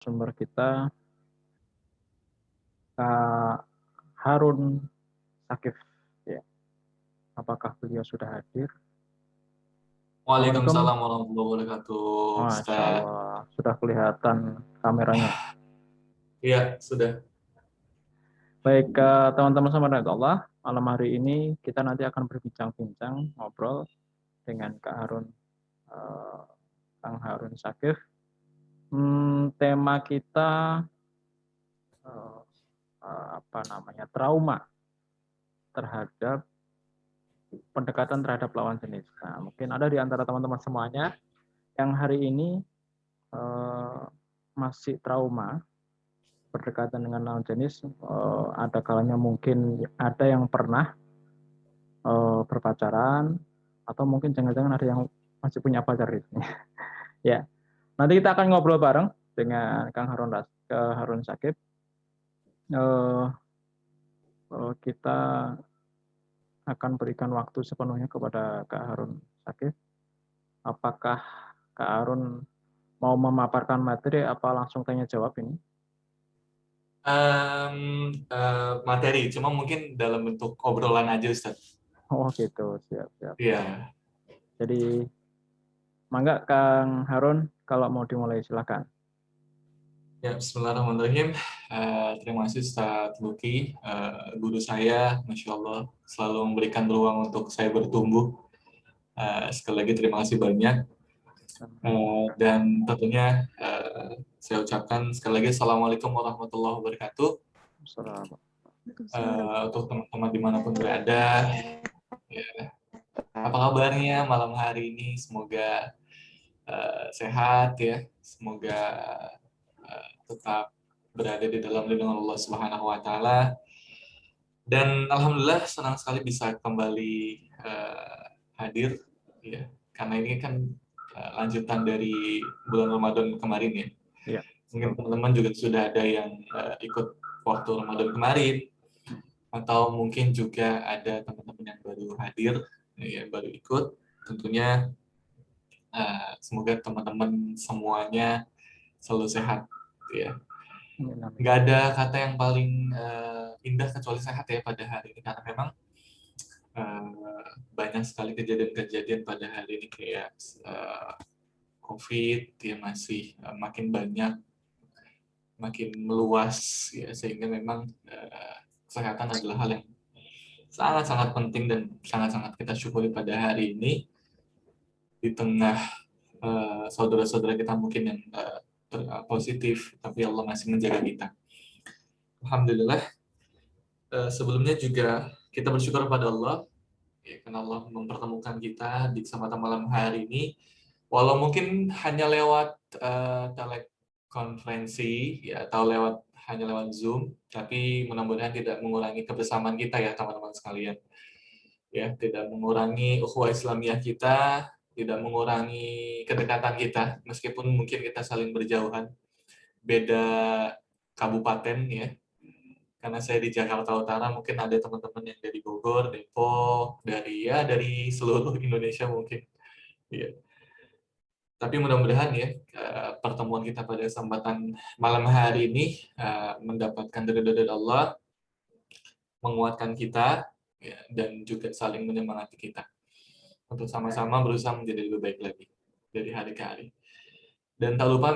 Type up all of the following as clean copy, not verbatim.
narasumber kita, Kak Harun Sakif. Ya, apakah beliau sudah hadir? Assalamualaikum. Waalaikumsalam warahmatullahi wabarakatuh, Masya Ustaz. Allah, sudah kelihatan kameranya. Iya, sudah. Baik, teman-teman sama Allah, malam hari ini kita nanti akan berbincang-bincang, ngobrol dengan Kak Harun, eh, Kang Harun Sakif. Tema kita eh, apa namanya, trauma terhadap pendekatan terhadap lawan jenis. Nah, mungkin ada di antara teman-teman semuanya yang hari ini masih trauma berdekatan dengan lawan jenis. Ada kalanya mungkin ada yang pernah berpacaran, atau mungkin jangan-jangan ada yang masih punya pacar gitu. Ya, nanti kita akan ngobrol bareng dengan Kang Harun Sakif. Eh, kita akan berikan waktu sepenuhnya kepada Kak Harun Sakif. Apakah Kak Harun mau memaparkan materi apa langsung tanya jawab ini? Materi, cuma mungkin dalam bentuk obrolan aja, Ustaz. Oh gitu, siap siap. Iya. Jadi mangga Kang Harun, kalau mau dimulai silakan. Ya, Bismillahirrahmanirrahim. Terima kasih Ustaz Luki, guru saya, Masya Allah, selalu memberikan ruang untuk saya bertumbuh. Sekali lagi terima kasih banyak. Dan tentunya saya ucapkan sekali lagi Assalamualaikum warahmatullahi wabarakatuh. Assalamualaikum. Untuk teman-teman dimanapun berada, ya, apa kabarnya malam hari ini? Semoga sehat ya, semoga tetap berada di dalam lindungan Allah Subhanahu Wa Taala. Dan alhamdulillah senang sekali bisa kembali hadir, ya, karena ini kan lanjutan dari bulan Ramadan kemarin ya. Iya, Mungkin betul. teman-teman juga sudah ada yang ikut waktu Ramadan kemarin, atau mungkin juga ada teman-teman yang baru hadir, ya, baru ikut. Tentunya semoga teman-teman semuanya selalu sehat, ya. Amin, amin. Nggak ada kata yang paling indah kecuali sehat ya pada hari ini, karena memang banyak sekali kejadian-kejadian pada hari ini kayak COVID ya masih makin banyak, makin meluas ya, sehingga memang kesehatan adalah hal yang sangat-sangat penting dan sangat-sangat kita syukuri pada hari ini di tengah saudara-saudara kita mungkin yang positif, tapi Allah masih menjaga kita. Alhamdulillah. Sebelumnya juga kita bersyukur pada Allah, ya, karena Allah mempertemukan kita di kesempatan malam hari ini, walau mungkin hanya lewat telekonferensi, ya, atau hanya lewat Zoom, tapi mudah-mudahan tidak mengurangi kebersamaan kita ya teman-teman sekalian. Ya, tidak mengurangi ukhuwah Islamiyah kita, tidak mengurangi kedekatan kita, meskipun mungkin kita saling berjauhan, beda kabupaten ya. Karena saya di Jakarta Utara, mungkin ada teman-teman yang dari Bogor, Depok, dari seluruh Indonesia mungkin. Ya. Tapi mudah-mudahan ya pertemuan kita pada kesempatan malam hari ini mendapatkan ridho dari Allah, menguatkan kita, ya, dan juga saling menyemangati kita untuk sama-sama berusaha menjadi lebih baik lagi dari hari ke hari. Dan tak lupa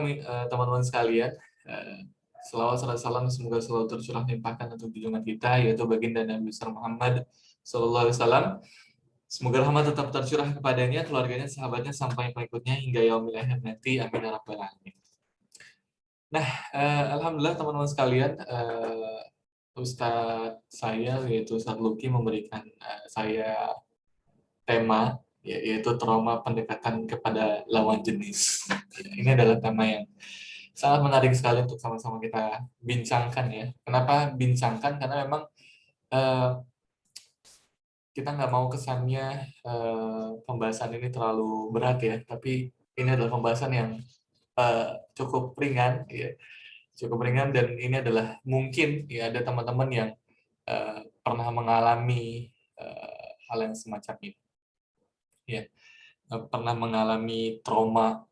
teman-teman sekalian, selawat serta salam semoga selalu tercurah limpahkan untuk junjungan kita, yaitu baginda Nabi besar Muhammad Sallallahu Alaihi Wasallam. Semoga rahmat tetap tercurah kepadanya, keluarganya, sahabatnya, sampai pengikutnya hingga yaumil akhir nanti. Amin ya rabbal alamin. Nah, alhamdulillah teman-teman sekalian, Ustadz saya yaitu Ustadz Luki memberikan saya tema, yaitu trauma pendekatan kepada lawan jenis. Ini adalah tema yang sangat menarik sekali untuk sama-sama kita bincangkan ya. Kenapa bincangkan? Karena memang kita nggak mau kesannya pembahasan ini terlalu berat ya, tapi ini adalah pembahasan yang cukup ringan, ya, cukup ringan, dan ini adalah mungkin ya ada teman-teman yang pernah mengalami hal yang semacam ini, ya, pernah mengalami trauma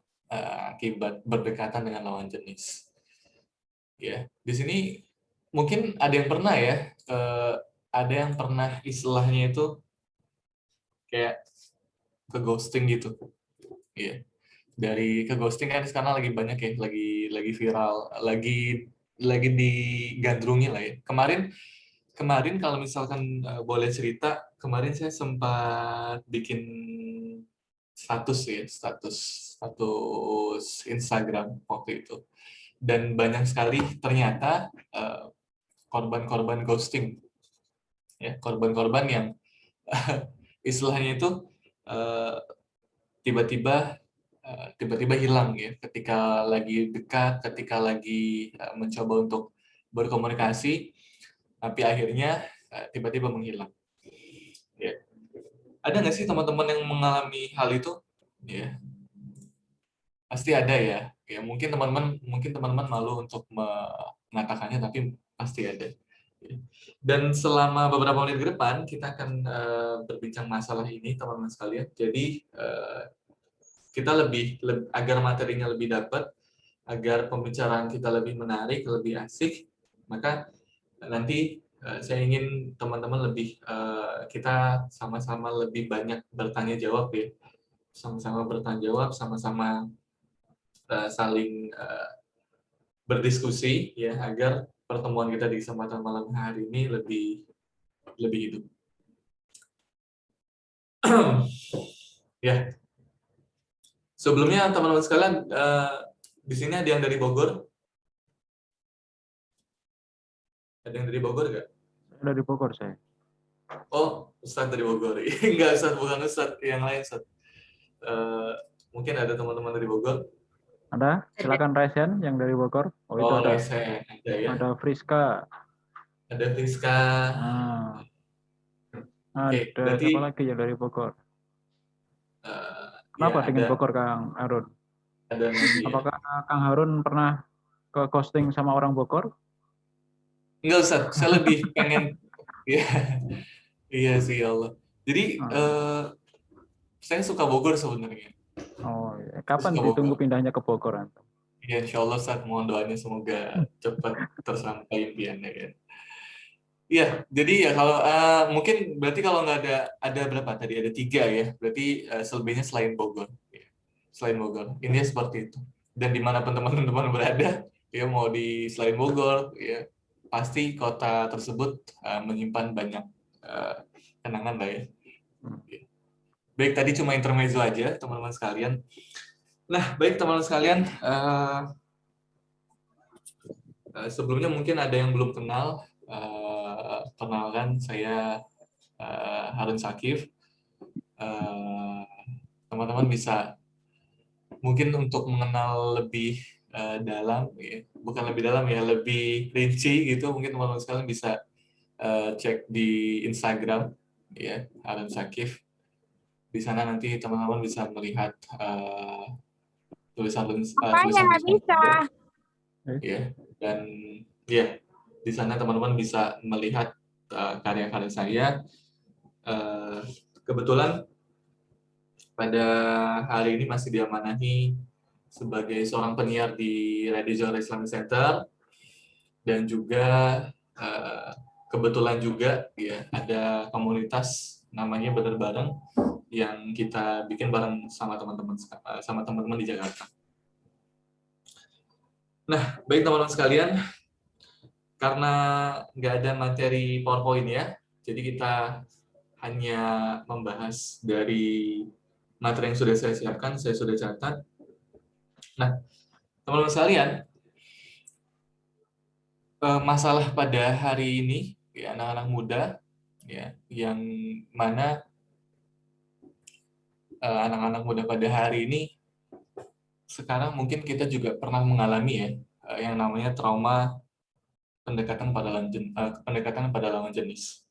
akibat berdekatan dengan lawan jenis. Ya, di sini mungkin ada yang pernah ya, ada yang pernah istilahnya itu kayak ke ghosting gitu. Iya. Dari ke ghosting kan sekarang lagi banyak ya, lagi viral, lagi digandrungi lah ya. Kemarin kalau misalkan boleh cerita, kemarin saya sempat bikin status ya, status Instagram waktu itu. Dan banyak sekali ternyata korban-korban ghosting, ya, korban-korban yang istilahnya itu eh, tiba-tiba tiba-tiba hilang ya, ketika lagi dekat, ketika lagi mencoba untuk berkomunikasi, tapi akhirnya tiba-tiba menghilang. Ya. Ada nggak sih teman-teman yang mengalami hal itu? Ya, pasti ada ya. Ya, mungkin teman-teman malu untuk mengatakannya, tapi pasti ada. Ya. Dan selama beberapa menit ke depan kita akan berbincang masalah ini, teman-teman sekalian. Jadi kita agar materinya lebih dapat, agar pembicaraan kita lebih menarik, lebih asik, maka nanti saya ingin teman-teman kita sama-sama lebih banyak bertanya jawab ya, sama-sama bertanya jawab, sama-sama saling berdiskusi ya, agar pertemuan kita di kesempatan malam hari ini lebih hidup. Ya, sebelumnya teman-teman sekalian, di sini ada yang dari Bogor? Ada yang dari Bogor nggak? Dari Bogor saya. Oh, Ustadz dari Bogor. Enggak, Ustadz, bukan Ustadz, yang lain, Ustadz. Mungkin ada teman-teman dari Bogor. Ada? Silakan Raisen yang dari Bogor. Oh, itu Oh, ada. Resen, ada ya. Ada Friska. Ada Friska. Ah, Oke, ada siapa berarti lagi yang dari Bogor? ya Kenapa dengan ada Bogor, Kang Harun? lagi ya. Apakah Kang Harun pernah ke ghosting sama orang Bogor? Enggak usah, saya lebih pengen ya. Iya sih ya Allah. Jadi Ah, saya suka Bogor sebenarnya. oh, ya. Saya Kapan suka ditunggu Bogor. pindahnya ke Bogor, Antum? Ya, insya Allah saat mohon doanya semoga cepat tersampai impiannya ya. Iya, jadi ya kalau mungkin berarti kalau nggak ada berapa tadi, ada 3 ya, berarti selebihnya selain Bogor, ya. Selain Bogor, ini seperti itu. Dan dimanapun teman-teman berada, ya mau di selain Bogor, ya pasti kota tersebut menyimpan banyak uh, kenangan lah ya. Hmm. Baik, tadi cuma intermezzo aja teman-teman sekalian. Nah, baik teman-teman sekalian, sebelumnya mungkin ada yang belum kenal. Perkenalkan, saya Harun Sakif. Teman-teman bisa mungkin untuk mengenal lebih dalam, ya. Bukan lebih dalam ya, lebih rinci gitu. Mungkin teman-teman sekalian bisa cek di Instagram, ya, Harun Sakif. Di sana nanti teman-teman bisa melihat Apa ya tulisan-tulisan nggak bisa? saya, ya, dan ya di sana teman-teman bisa melihat karya-karya saya. Kebetulan pada hari ini masih diamanahi sebagai seorang penyiar di Radio Johar Islamic Center, dan juga kebetulan juga ya ada komunitas namanya Bener Bareng yang kita bikin bareng sama teman-teman di Jakarta. Nah, baik teman-teman sekalian, karena nggak ada materi PowerPoint ya, jadi kita hanya membahas dari materi yang sudah saya siapkan, saya sudah catat. Nah, teman-teman sekalian, masalah pada hari ini, ya, anak-anak muda, ya, yang mana anak-anak muda pada hari ini, sekarang mungkin kita juga pernah mengalami ya, yang namanya trauma pendekatan pada lawan jenis.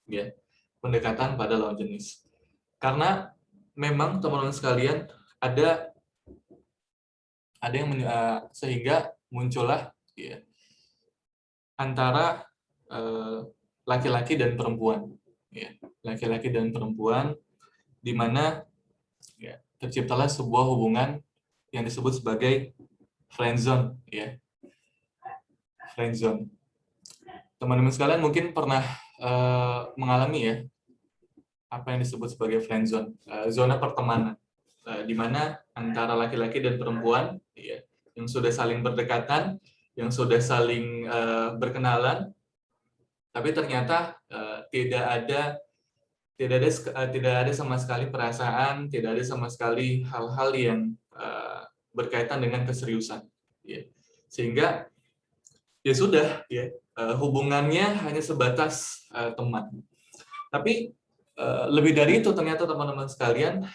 Ya, pendekatan pada lawan jenis. Karena memang teman-teman sekalian, ada yang sehingga muncullah ya, antara laki-laki dan perempuan, ya, laki-laki dan perempuan, di mana ya, terciptalah sebuah hubungan yang disebut sebagai friendzone, ya. friendzone. Teman-teman sekalian mungkin pernah mengalami ya apa yang disebut sebagai friendzone, zona pertemanan, di mana antara laki-laki dan perempuan ya, yang sudah saling berdekatan, yang sudah saling berkenalan, tapi ternyata tidak ada sama sekali perasaan, tidak ada sama sekali hal-hal yang berkaitan dengan keseriusan, ya. Sehingga ya sudah, ya hubungannya hanya sebatas teman. Tapi lebih dari itu ternyata teman-teman sekalian,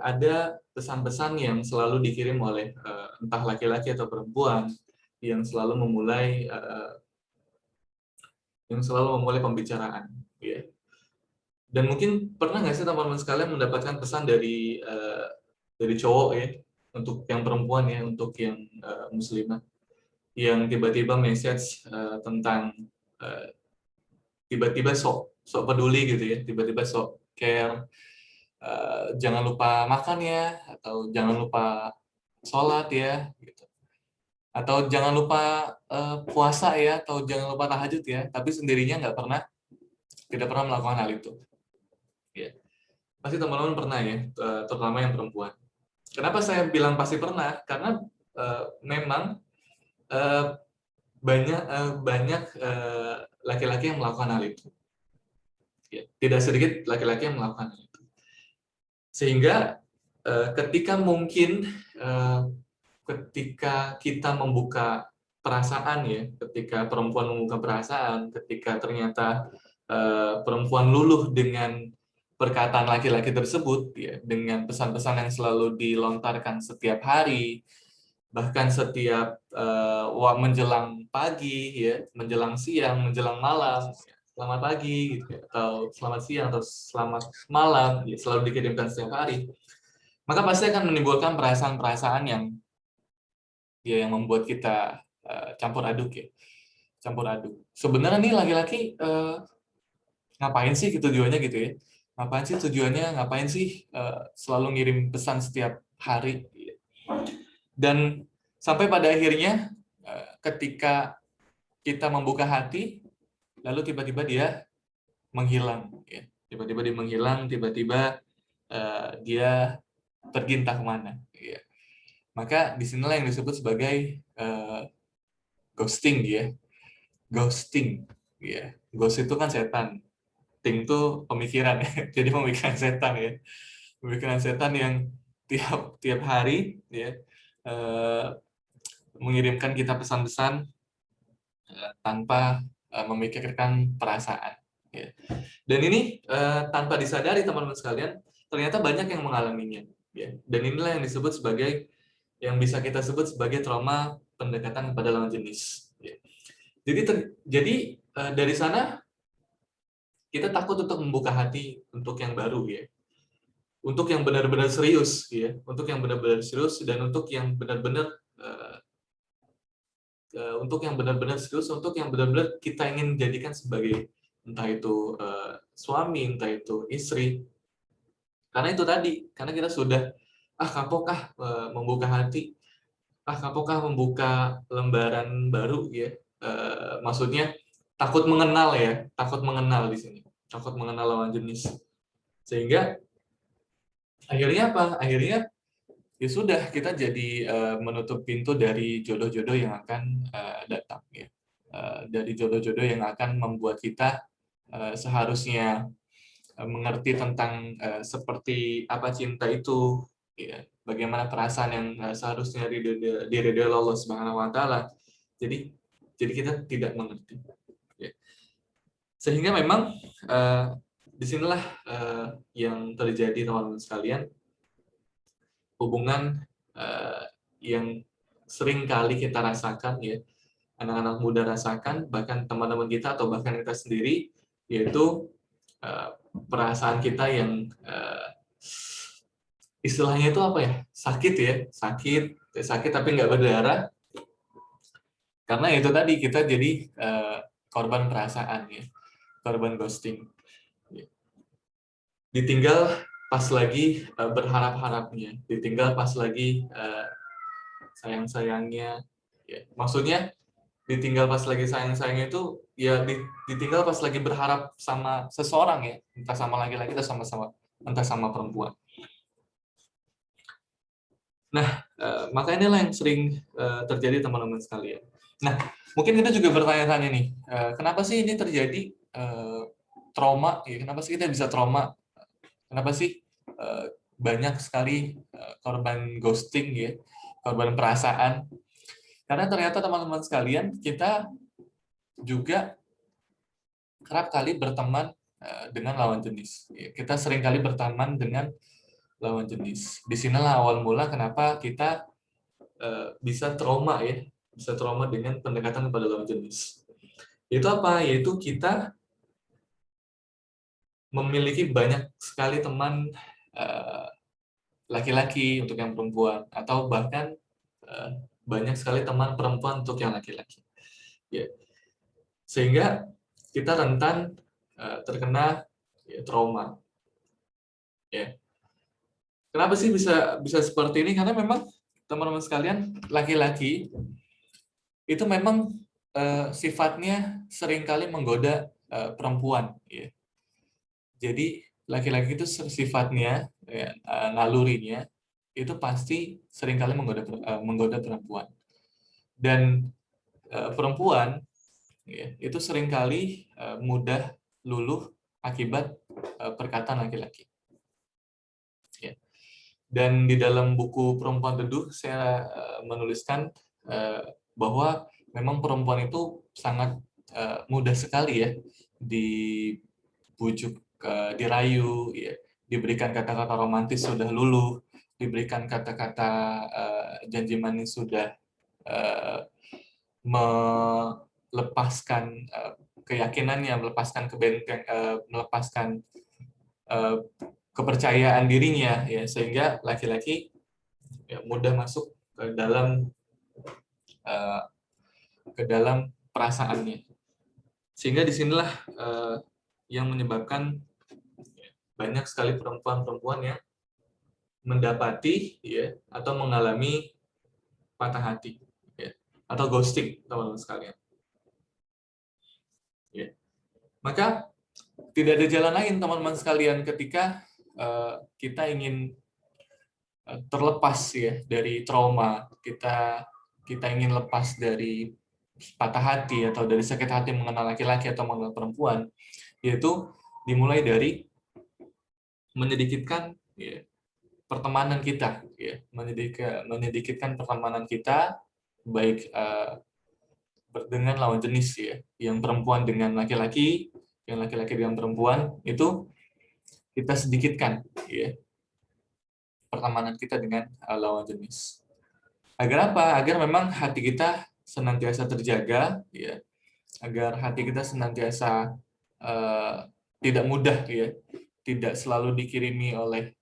ada pesan-pesan yang selalu dikirim oleh entah laki-laki atau perempuan yang selalu memulai pembicaraan, ya. Dan mungkin pernah nggak sih teman-teman sekalian mendapatkan pesan dari cowok ya, untuk yang perempuan ya, untuk yang muslimah, yang tiba-tiba message tentang tiba-tiba sok peduli gitu ya, tiba-tiba sok care, jangan lupa makan ya, atau jangan lupa sholat ya, gitu. Atau jangan lupa puasa ya, atau jangan lupa tahajud ya, tapi sendirinya tidak pernah melakukan hal itu. Ya. Pasti teman-teman pernah ya, terutama yang perempuan. Kenapa saya bilang pasti pernah? Karena memang banyak laki-laki yang melakukan hal itu. Ya, tidak sedikit laki-laki yang melakukan hal itu. Sehingga ketika kita membuka perasaan ya, ketika perempuan membuka perasaan, ketika ternyata perempuan luluh dengan perkataan laki-laki tersebut ya, dengan pesan-pesan yang selalu dilontarkan setiap hari, bahkan setiap menjelang pagi ya, menjelang siang, menjelang malam, ya, selamat pagi gitu ya, atau selamat siang atau selamat malam ya, selalu dikirimkan setiap hari, maka pasti akan menimbulkan perasaan-perasaan yang membuat kita campur aduk ya, campur aduk. Sebenarnya nih laki-laki ngapain sih tujuannya gitu ya? Ngapain sih selalu ngirim pesan setiap hari? Dan sampai pada akhirnya ketika kita membuka hati, lalu tiba-tiba dia menghilang. Ya. Tiba-tiba dia menghilang, tiba-tiba dia pergi entah kemana. Ya. Maka disinilah yang disebut sebagai ghosting ya. Ghosting. Ya. Ghost itu kan setan. Ting itu pemikiran ya. Jadi pemikiran setan ya. Pemikiran setan yang tiap hari ya mengirimkan kita pesan-pesan tanpa memikirkan perasaan. Ya. Dan ini tanpa disadari teman-teman sekalian, ternyata banyak yang mengalaminya. Ya. Dan inilah yang disebut sebagai, yang bisa kita sebut sebagai trauma pendekatan kepada lawan jenis. Ya. Jadi dari sana kita takut untuk membuka hati untuk yang baru ya, untuk yang benar-benar serius ya, untuk yang benar-benar serius dan untuk yang benar-benar serius, untuk yang benar-benar kita ingin jadikan sebagai entah itu suami, entah itu istri. Karena itu tadi, karena kita sudah kapokah membuka hati, kapokah membuka lembaran baru ya. Maksudnya takut mengenal di sini, takut mengenal lawan jenis. Sehingga akhirnya apa? Akhirnya ya sudah, kita jadi menutup pintu dari jodoh-jodoh yang akan datang ya. Dari jodoh-jodoh yang akan membuat kita seharusnya mengerti tentang seperti apa cinta itu ya, bagaimana perasaan yang seharusnya diridhoi Allah Subhanahu wa taala. Jadi kita tidak mengerti ya. Sehingga memang disinilah yang terjadi teman-teman sekalian, hubungan yang sering kali kita rasakan ya, anak-anak muda rasakan, bahkan teman-teman kita atau bahkan kita sendiri, yaitu perasaan kita yang istilahnya itu apa ya, sakit ya, sakit tapi nggak berdarah, karena itu tadi kita jadi korban perasaan ya, korban ghosting, ditinggal pas lagi berharap-harapnya, ditinggal pas lagi sayang-sayangnya ya. Maksudnya ditinggal pas lagi sayang-sayangnya itu ya ditinggal pas lagi berharap sama seseorang ya, entah sama laki-laki atau entah sama perempuan. Nah, maka inilah yang sering terjadi teman-teman sekalian. Nah, mungkin kita juga bertanya-tanya nih, kenapa sih ini terjadi trauma? Ya, kenapa sih kita bisa trauma? Kenapa sih banyak sekali korban ghosting ya, korban perasaan? Karena ternyata teman-teman sekalian, kita juga kerap kali berteman dengan lawan jenis. Kita sering kali berteman dengan lawan jenis. Di sinilah awal mula kenapa kita bisa trauma ya, bisa trauma dengan pendekatan kepada lawan jenis. Itu apa? Yaitu kita memiliki banyak sekali teman laki-laki untuk yang perempuan, atau bahkan banyak sekali teman perempuan untuk yang laki-laki. Ya. Sehingga kita rentan terkena trauma. Ya. Kenapa sih bisa seperti ini? Karena memang teman-teman sekalian, laki-laki itu memang sifatnya seringkali menggoda perempuan. Ya. Jadi laki-laki itu sifatnya, ya, nalurinya itu pasti seringkali menggoda perempuan. Dan perempuan ya, itu seringkali mudah luluh akibat perkataan laki-laki. Ya. Dan di dalam buku Perempuan Teduh saya menuliskan bahwa memang perempuan itu sangat mudah sekali ya dibujuk, dirayu, ya, diberikan kata-kata romantis sudah luluh, diberikan kata-kata janji manis sudah melepaskan keyakinannya, melepaskan kepercayaan dirinya, ya, sehingga laki-laki ya, mudah masuk ke dalam perasaannya. Sehingga disinilah yang menyebabkan banyak sekali perempuan-perempuan yang mendapati ya, atau mengalami patah hati ya, atau ghosting, teman-teman sekalian. Ya. Maka tidak ada jalan lain, teman-teman sekalian, ketika kita ingin terlepas ya dari trauma, kita ingin lepas dari patah hati atau dari sakit hati mengenal laki-laki atau mengenal perempuan, yaitu dimulai dari menyedikitkan ya, pertemanan kita, ya, menyedikitkan pertemanan kita, baik dengan lawan jenis ya, yang perempuan dengan laki-laki, yang laki-laki dengan perempuan, itu kita sedikitkan ya, pertemanan kita dengan lawan jenis. Agar apa? Agar memang hati kita senantiasa terjaga, ya, agar hati kita senantiasa tidak mudah ya, tidak selalu dikirimi oleh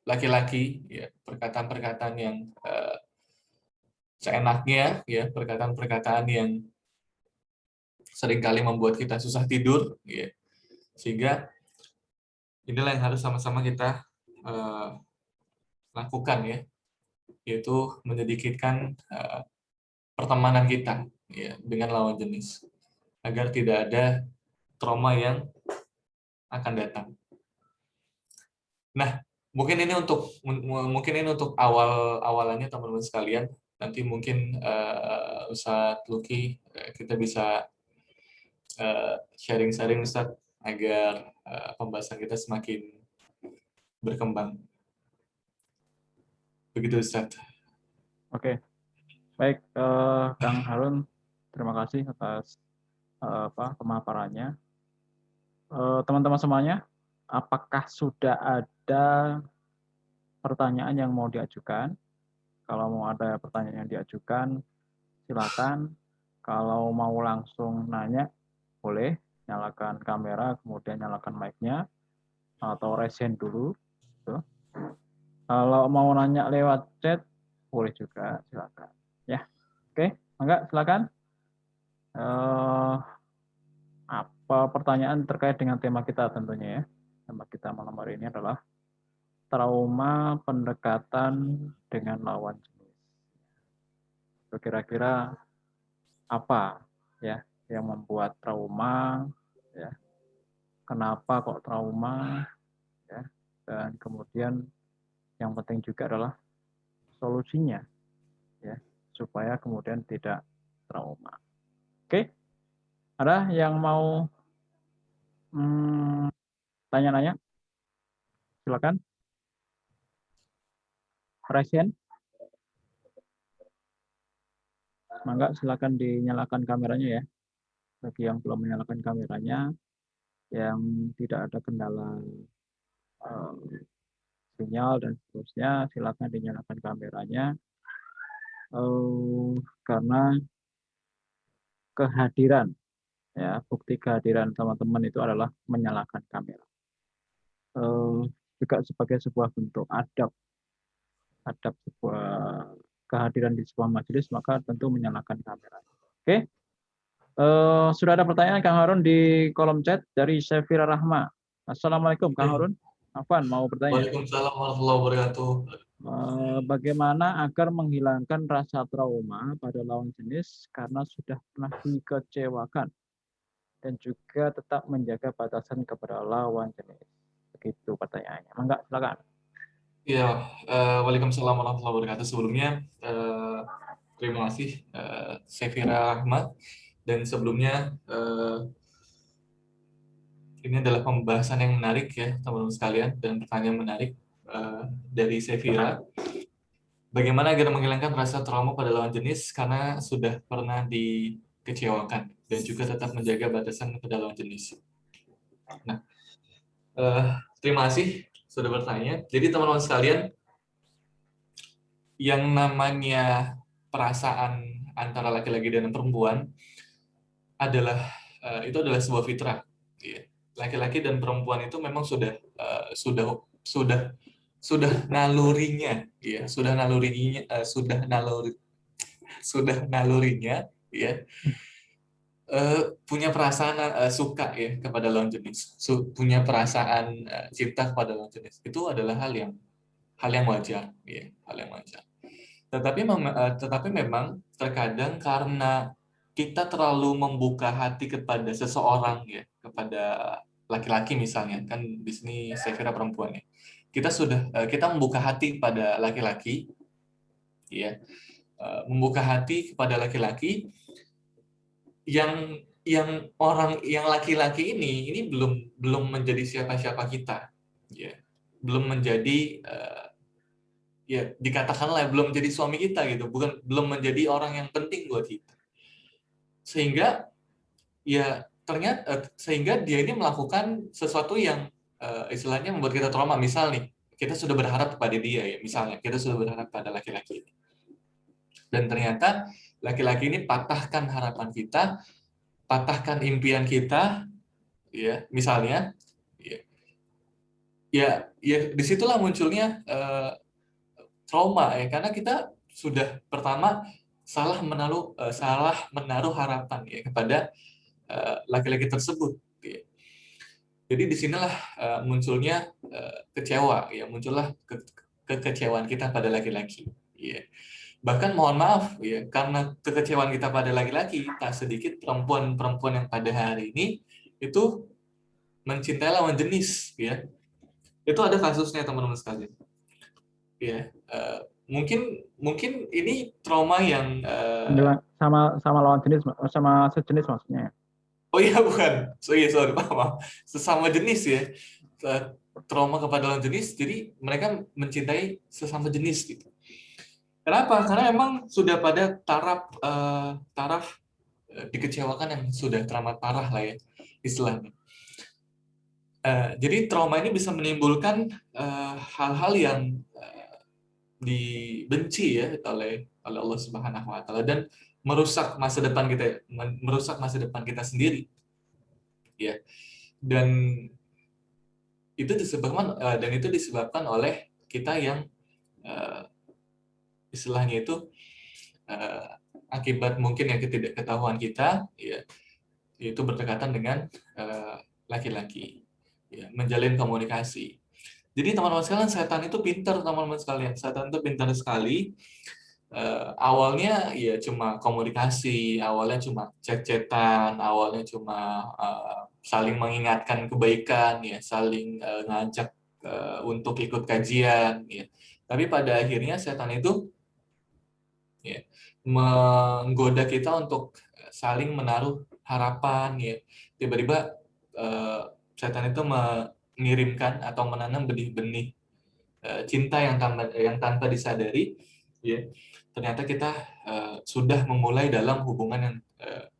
laki-laki ya, perkataan-perkataan yang seenaknya ya, perkataan-perkataan yang seringkali membuat kita susah tidur ya. Sehingga inilah yang harus sama-sama kita lakukan ya, yaitu menyedikitkan pertemanan kita ya dengan lawan jenis agar tidak ada trauma yang akan datang. Nah, mungkin ini untuk awalannya teman-teman sekalian. Nanti mungkin Ustadz Luki kita bisa sharing-sharing Ustadz agar pembahasan kita semakin berkembang. Begitu Ustadz. Oke, baik Kang Harun, terima kasih atas pemaparannya. Teman-teman semuanya, apakah sudah ada pertanyaan yang mau diajukan? Kalau mau ada pertanyaan yang diajukan, silakan. Kalau mau langsung nanya, boleh nyalakan kamera, kemudian nyalakan mic-nya, atau raise hand dulu. Gitu. Kalau mau nanya lewat chat, boleh juga, silakan. Ya, oke, enggak, silakan. Apa pertanyaan terkait dengan tema kita tentunya ya. Tema kita malam hari ini adalah trauma pendekatan dengan lawan jenis. Kira-kira apa ya yang membuat trauma, ya, kenapa kok trauma, ya, dan kemudian yang penting juga adalah solusinya, ya, supaya kemudian tidak trauma. Oke, ada yang mau tanya-nanya? Silakan. Present, mangga silakan dinyalakan kameranya ya. Bagi yang belum menyalakan kameranya, yang tidak ada kendala eh, sinyal dan seterusnya, silakan dinyalakan kameranya. Karena kehadiran, ya, bukti kehadiran teman-teman itu adalah menyalakan kamera. Juga sebagai sebuah bentuk adab, adab sebuah kehadiran di sebuah majelis, maka tentu menyalakan kamera. Oke, sudah ada pertanyaan Kang Harun di kolom chat dari Sefira Rahma. Assalamualaikum Kang Harun. Afwan mau bertanya. Waalaikumsalam warahmatullahi wabarakatuh. Bagaimana agar menghilangkan rasa trauma pada lawan jenis karena sudah pernah dikecewakan dan juga tetap menjaga batasan kepada lawan jenis? Begitu pertanyaannya. Mangga, silakan. Ya, waalaikumsalam warahmatullahi wabarakatuh. Sebelumnya, terima kasih Sefira Rahma. Dan sebelumnya, ini adalah pembahasan yang menarik ya teman-teman sekalian, dan pertanyaan menarik dari Sefira. Bagaimana agar menghilangkan rasa trauma pada lawan jenis karena sudah pernah dikecewakan dan juga tetap menjaga batasan pada lawan jenis. Nah, terima kasih sudah bertanya. Jadi teman-teman sekalian, yang namanya perasaan antara laki-laki dan perempuan adalah itu adalah sebuah fitrah. Laki-laki dan perempuan itu memang sudah nalurinya, ya, sudah nalurinya, ya, punya perasaan suka ya kepada lawan jenis, punya perasaan cinta kepada lawan jenis. Itu adalah hal yang wajar, ya, hal yang wajar. Tetapi memang terkadang karena kita terlalu membuka hati kepada seseorang, ya, kepada laki-laki misalnya, kan di sini saya kira perempuan ya. Kita membuka hati pada laki-laki, ya, membuka hati kepada laki-laki yang laki-laki ini belum menjadi siapa-siapa kita, ya, belum menjadi ya dikatakanlah belum menjadi suami kita gitu, belum menjadi orang yang penting buat kita, sehingga ya ternyata sehingga dia ini melakukan sesuatu yang istilahnya membuat kita trauma. Misal nih, kita sudah berharap kepada dia, ya, misalnya kita sudah berharap pada laki-laki dan ternyata laki-laki ini patahkan harapan kita, patahkan impian kita, ya, misalnya, ya disitulah munculnya trauma, ya, karena kita sudah pertama salah menaruh harapan, ya, kepada laki-laki tersebut, ya. Jadi disinilah munculnya kecewa, ya, muncullah kekecewaan kita pada laki-laki, ya. Bahkan mohon maaf, ya, karena kekecewaan kita pada laki-laki, tak sedikit perempuan-perempuan yang pada hari ini itu mencintai lawan jenis, ya. Itu ada kasusnya teman-teman sekalian, ya. Mungkin ini trauma yang sama lawan jenis, sama sejenis maksudnya. oh iya, bukan, sorry, maaf, sesama jenis, ya. Trauma kepada lawan jenis, jadi mereka mencintai sesama jenis gitu. Kenapa? Karena memang sudah pada taraf dikecewakan yang sudah teramat parah lah, ya, istilahnya. Jadi trauma ini bisa menimbulkan hal-hal yang dibenci, ya, oleh Allah Subhanahu Wa Taala, dan merusak masa depan kita sendiri, ya. Dan itu disebabkan oleh kita yang istilahnya itu akibat mungkin yang ketidakketahuan kita, ya, yaitu berdekatan dengan laki-laki, ya, menjalin komunikasi. Jadi teman-teman sekalian, setan itu pintar, teman-teman sekalian. Setan itu pintar sekali awalnya ya cuma komunikasi, awalnya cuma chat-chatan, awalnya cuma saling mengingatkan kebaikan, ya, saling ngajak untuk ikut kajian, ya. Tapi pada akhirnya setan itu, ya, menggoda kita untuk saling menaruh harapan, ya. Tiba-tiba setan itu mengirimkan atau menanam benih-benih cinta yang tanpa disadari, ya, ternyata kita sudah memulai dalam hubungan yang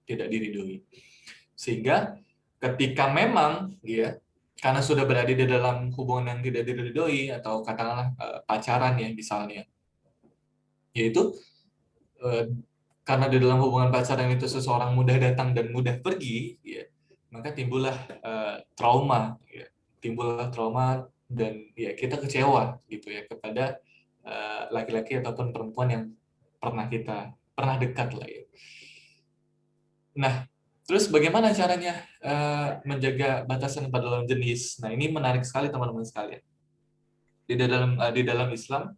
tidak diridhoi. Sehingga ketika memang, ya, karena sudah berada di dalam hubungan yang tidak diridhoi, atau katakanlah pacaran ya misalnya, yaitu karena di dalam hubungan pacaran itu seseorang mudah datang dan mudah pergi, ya, maka timbullah trauma, ya, timbullah trauma, dan ya kita kecewa gitu ya kepada laki-laki ataupun perempuan yang pernah dekat lah ya. Nah, terus bagaimana caranya menjaga batasan pada lawan jenis? Nah, ini menarik sekali teman-teman sekalian. Di dalam Islam,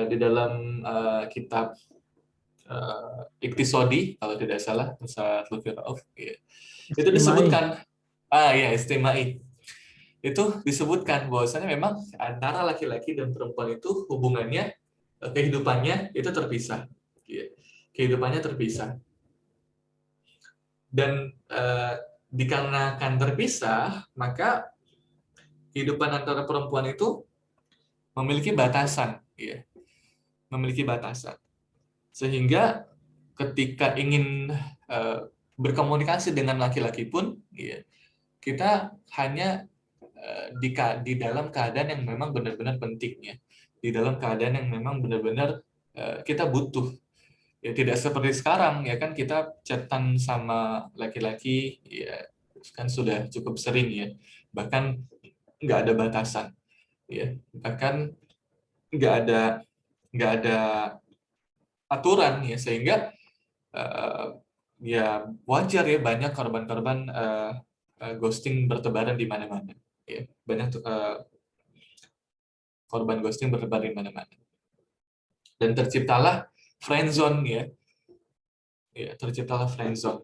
di dalam kitab Iktisodi, kalau tidak salah, Ustaz Lutfi Rauf, ya, itu Istimai. disebutkan, ya, istimai. Itu disebutkan bahwasanya memang antara laki-laki dan perempuan itu hubungannya, kehidupannya itu terpisah, ya. Kehidupannya terpisah, dan dikarenakan terpisah, maka kehidupan antara perempuan itu memiliki batasan, ya, memiliki batasan, sehingga ketika ingin berkomunikasi dengan laki-laki pun, ya, kita hanya di dalam keadaan yang memang benar-benar penting, ya, di dalam keadaan yang memang benar-benar kita butuh, ya, tidak seperti sekarang, ya kan, kita chatan sama laki-laki, ya kan sudah cukup sering, ya, bahkan nggak ada batasan, ya, bahkan nggak ada nggak ada aturan, ya, sehingga ya wajar ya banyak korban-korban ghosting bertebaran di mana-mana, ya, banyak korban ghosting bertebaran di mana-mana, dan terciptalah friendzone, ya, terciptalah friendzone,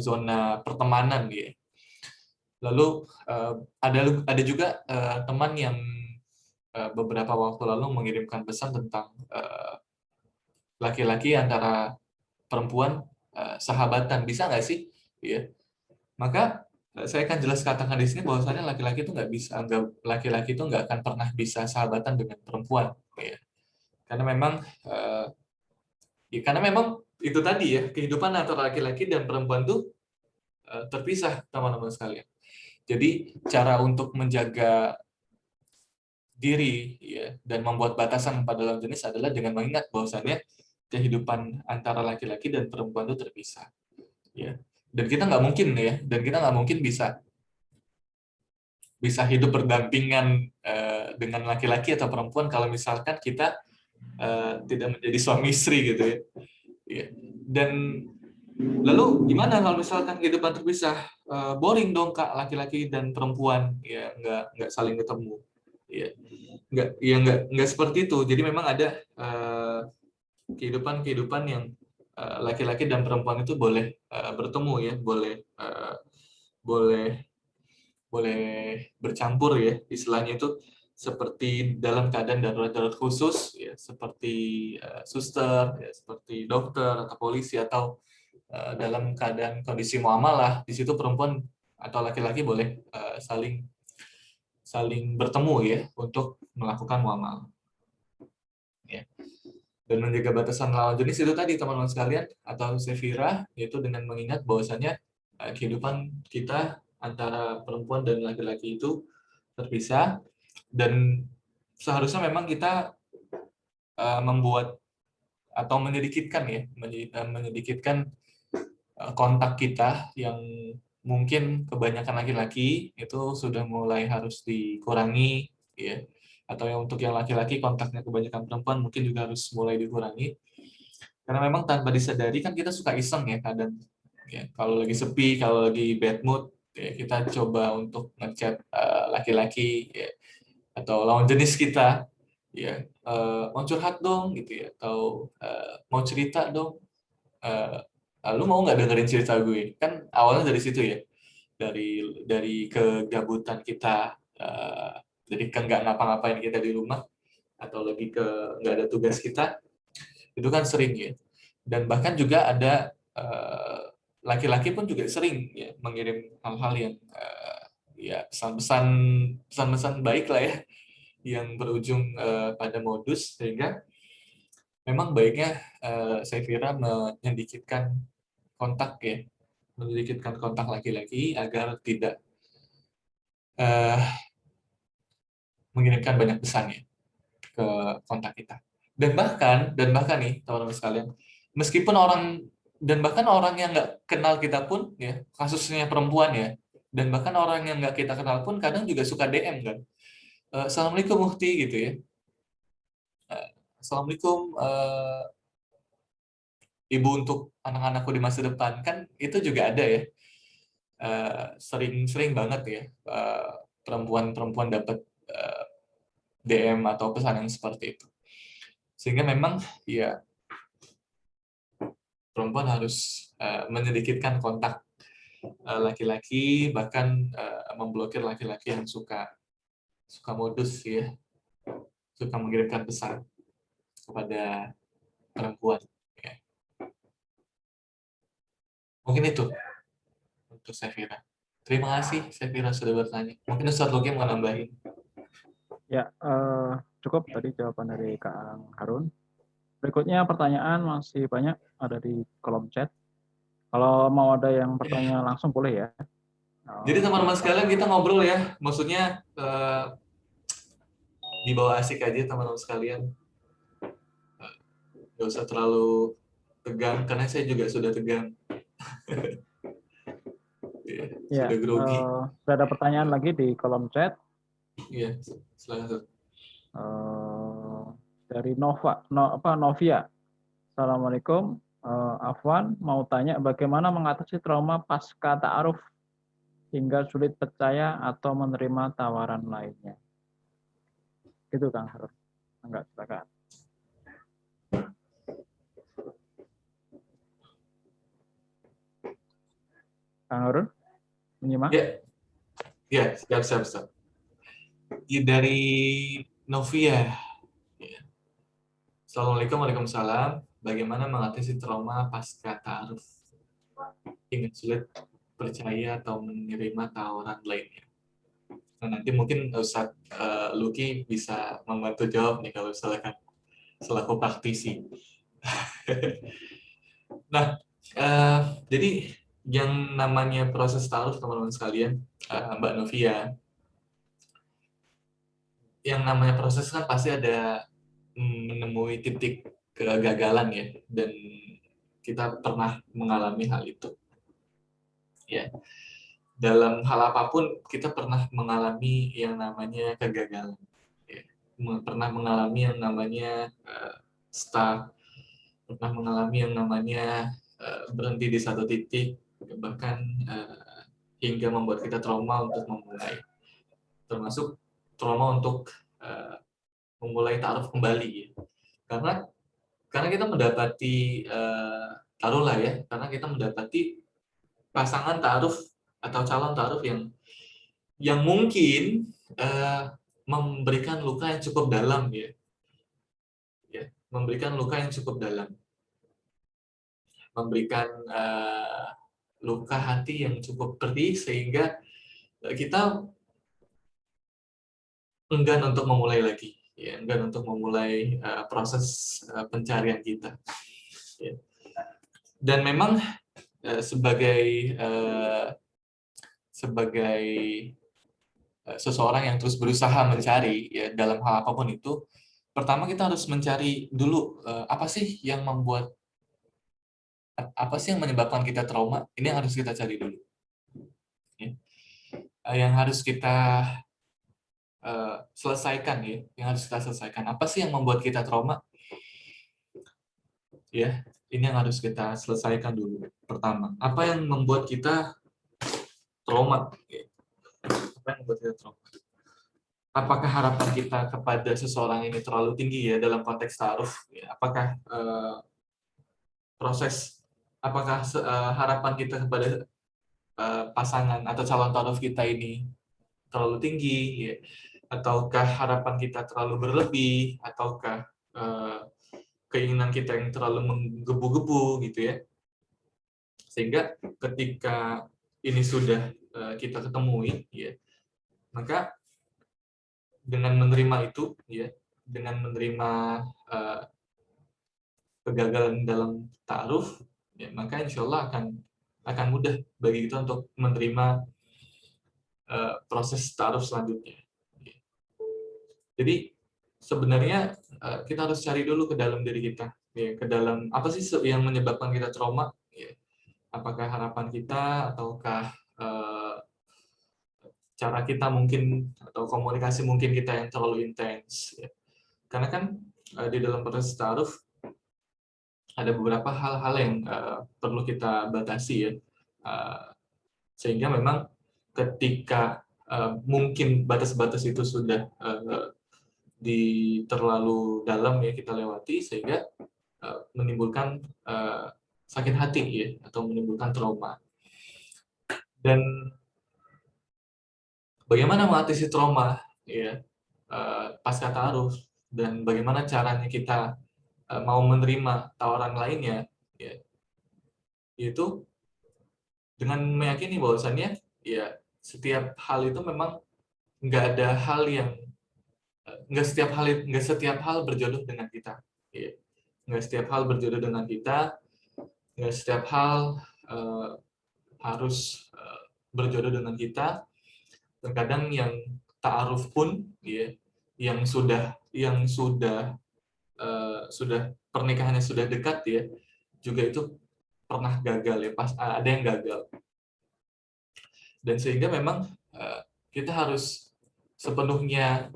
zona pertemanan, ya. Lalu ada juga teman yang beberapa waktu lalu mengirimkan pesan tentang laki-laki antara perempuan sahabatan, bisa nggak sih? Ya, maka saya akan jelas katakan di sini bahwasannya laki-laki itu nggak akan pernah bisa sahabatan dengan perempuan, ya. Karena memang itu tadi, ya, kehidupan antara laki-laki dan perempuan itu terpisah, teman-teman sekalian. Jadi cara untuk menjaga diri, ya, dan membuat batasan pada lawan jenis adalah dengan mengingat bahwasannya kehidupan antara laki-laki dan perempuan itu terpisah, ya. Dan kita nggak mungkin bisa hidup berdampingan dengan laki-laki atau perempuan kalau misalkan kita tidak menjadi suami istri gitu, ya. Ya. Dan lalu gimana kalau misalkan kehidupan terpisah? Boring dong, Kak, laki-laki dan perempuan, ya, nggak saling ketemu, ya. Nggak seperti itu. Jadi memang ada kehidupan yang laki-laki dan perempuan itu boleh bertemu, ya, boleh bercampur, ya, istilahnya itu seperti dalam keadaan darurat khusus, ya, seperti suster, ya, seperti dokter atau polisi, atau dalam keadaan kondisi muamalah, di situ perempuan atau laki-laki boleh saling bertemu, ya, untuk melakukan muamalah, ya. Dan menjaga batasan lawan jenis itu tadi, teman-teman sekalian, atau sefirah, yaitu dengan mengingat bahwasannya kehidupan kita antara perempuan dan laki-laki itu terpisah, dan seharusnya memang kita membuat atau menyedikitkan kontak kita yang mungkin kebanyakan laki-laki itu sudah mulai harus dikurangi, ya, atau untuk yang laki-laki kontaknya kebanyakan perempuan mungkin juga harus mulai dikurangi, karena memang tanpa disadari kan kita suka iseng, ya, kadang, ya, kalau lagi sepi, kalau lagi bad mood, ya, kita coba untuk ngechat laki-laki, ya, atau lawan jenis kita, ya, mau curhat dong gitu ya, atau mau cerita dong, eh, lu mau nggak dengerin cerita gue? Kan awalnya dari situ ya, dari kegabutan kita, dari kan nggak ngapa-ngapain kita di rumah, atau lebih ke nggak ada tugas kita, itu kan sering ya. Dan bahkan juga ada laki-laki pun juga sering ya mengirim hal-hal yang ya pesan-pesan baik lah ya, yang berujung pada modus, sehingga memang baiknya saya kira menyedikitkan kontak laki-laki agar tidak eh, mengirimkan banyak pesan ya ke kontak kita. Dan bahkan nih teman-teman sekalian, meskipun bahkan orang yang nggak kenal kita pun ya, kasusnya perempuan ya, dan bahkan orang yang nggak kita kenal pun kadang juga suka DM kan. Assalamualaikum Mufti gitu ya. Assalamualaikum ibu untuk anak-anakku di masa depan, kan itu juga ada ya. Sering-sering banget ya perempuan-perempuan dapat DM atau pesan yang seperti itu. Sehingga memang ya perempuan harus menyedikitkan kontak laki-laki, bahkan memblokir laki-laki yang suka modus ya, suka mengirimkan pesan kepada perempuan. Ya. Mungkin itu untuk Safira. Terima kasih Safira sudah bertanya. Mungkin Ustadz Luki mau nambahin. Ya, cukup tadi jawaban dari Kang Harun. Berikutnya pertanyaan masih banyak ada di kolom chat. Kalau mau ada yang bertanya langsung boleh ya. Jadi teman-teman sekalian kita ngobrol ya, maksudnya di bawah asik aja teman-teman sekalian. Nggak usah terlalu tegang, karena saya juga sudah tegang. Ya, sudah grogi. sudah ada pertanyaan lagi di kolom chat. Iya, silakan. Dari Novia. Assalamualaikum. Afwan, mau tanya bagaimana mengatasi trauma pasca ta'aruf hingga sulit percaya atau menerima tawaran lainnya. Itu Kang Harun. Enggak, silakan. Kang Harun, menyimak? Ya, siap. Dari Novia. Ya. Assalamualaikum, waalaikumsalam. Bagaimana mengatasi trauma pasca ta'aruf hingga sulit percaya atau menerima tawaran lainnya? Nah, nanti mungkin Ustadz Luki bisa membantu jawab nih kalau misalkan selaku praktisi. Nah, jadi yang namanya proses ta'aruf teman-teman sekalian, Mbak Novia, yang namanya proses kan pasti ada menemui titik kegagalan ya, dan kita pernah mengalami hal itu. Ya, dalam hal apapun kita pernah mengalami yang namanya kegagalan. Ya. Pernah mengalami yang namanya stuck, pernah mengalami yang namanya berhenti di satu titik, bahkan hingga membuat kita trauma untuk memulai, termasuk trauma untuk memulai ta'aruf kembali ya. Karena kita mendapati taruhlah ya, karena kita mendapati pasangan ta'aruf atau calon ta'aruf yang mungkin memberikan luka yang cukup dalam ya, memberikan luka yang cukup dalam, memberikan luka hati yang cukup pedih, sehingga kita enggan untuk memulai lagi, ya, enggan untuk memulai proses pencarian kita. Ya. Dan memang sebagai seseorang yang terus berusaha mencari ya dalam hal apapun itu, pertama kita harus mencari dulu apa sih yang menyebabkan kita trauma. Ini yang harus kita cari dulu ya. Yang harus kita selesaikan ya, apa sih yang membuat kita trauma ya. Ini yang harus kita selesaikan dulu. Pertama, apa yang membuat kita trauma ya. Apa yang membuat kita trauma? apakah harapan kita kepada seseorang ini terlalu tinggi ya dalam konteks ta'aruf? Ya, apakah harapan kita kepada pasangan atau calon ta'aruf kita ini terlalu tinggi, ya? Ataukah harapan kita terlalu berlebih, ataukah keinginan kita yang terlalu menggebu-gebu gitu ya, sehingga ketika ini sudah kita ketemui, ya, maka dengan menerima itu, ya, dengan menerima kegagalan dalam ta'aruf, ya, maka insya Allah akan mudah bagi kita untuk menerima proses ta'aruf selanjutnya. Jadi sebenarnya kita harus cari dulu ke dalam diri kita, ya, ke dalam apa sih yang menyebabkan kita trauma, ya. Apakah harapan kita, ataukah cara kita mungkin, atau komunikasi mungkin kita yang terlalu intens, ya. Karena kan di dalam proses ta'aruf ada beberapa hal-hal yang perlu kita batasi ya, sehingga memang ketika mungkin batas-batas itu sudah terlalu dalam ya kita lewati, sehingga menimbulkan sakit hati ya, atau menimbulkan trauma. Dan bagaimana mengatasi trauma ya pasca ta'aruf, dan bagaimana caranya kita mau menerima tawaran lainnya, ya, yaitu dengan meyakini bahwasannya ya setiap hal itu memang nggak setiap hal berjodoh dengan kita, ya. Nggak setiap hal berjodoh dengan kita, nggak setiap hal harus berjodoh dengan kita. Terkadang yang ta'aruf pun, ya, yang sudah pernikahannya sudah dekat ya, juga itu pernah gagal ya, ada yang gagal. Dan sehingga memang kita harus sepenuhnya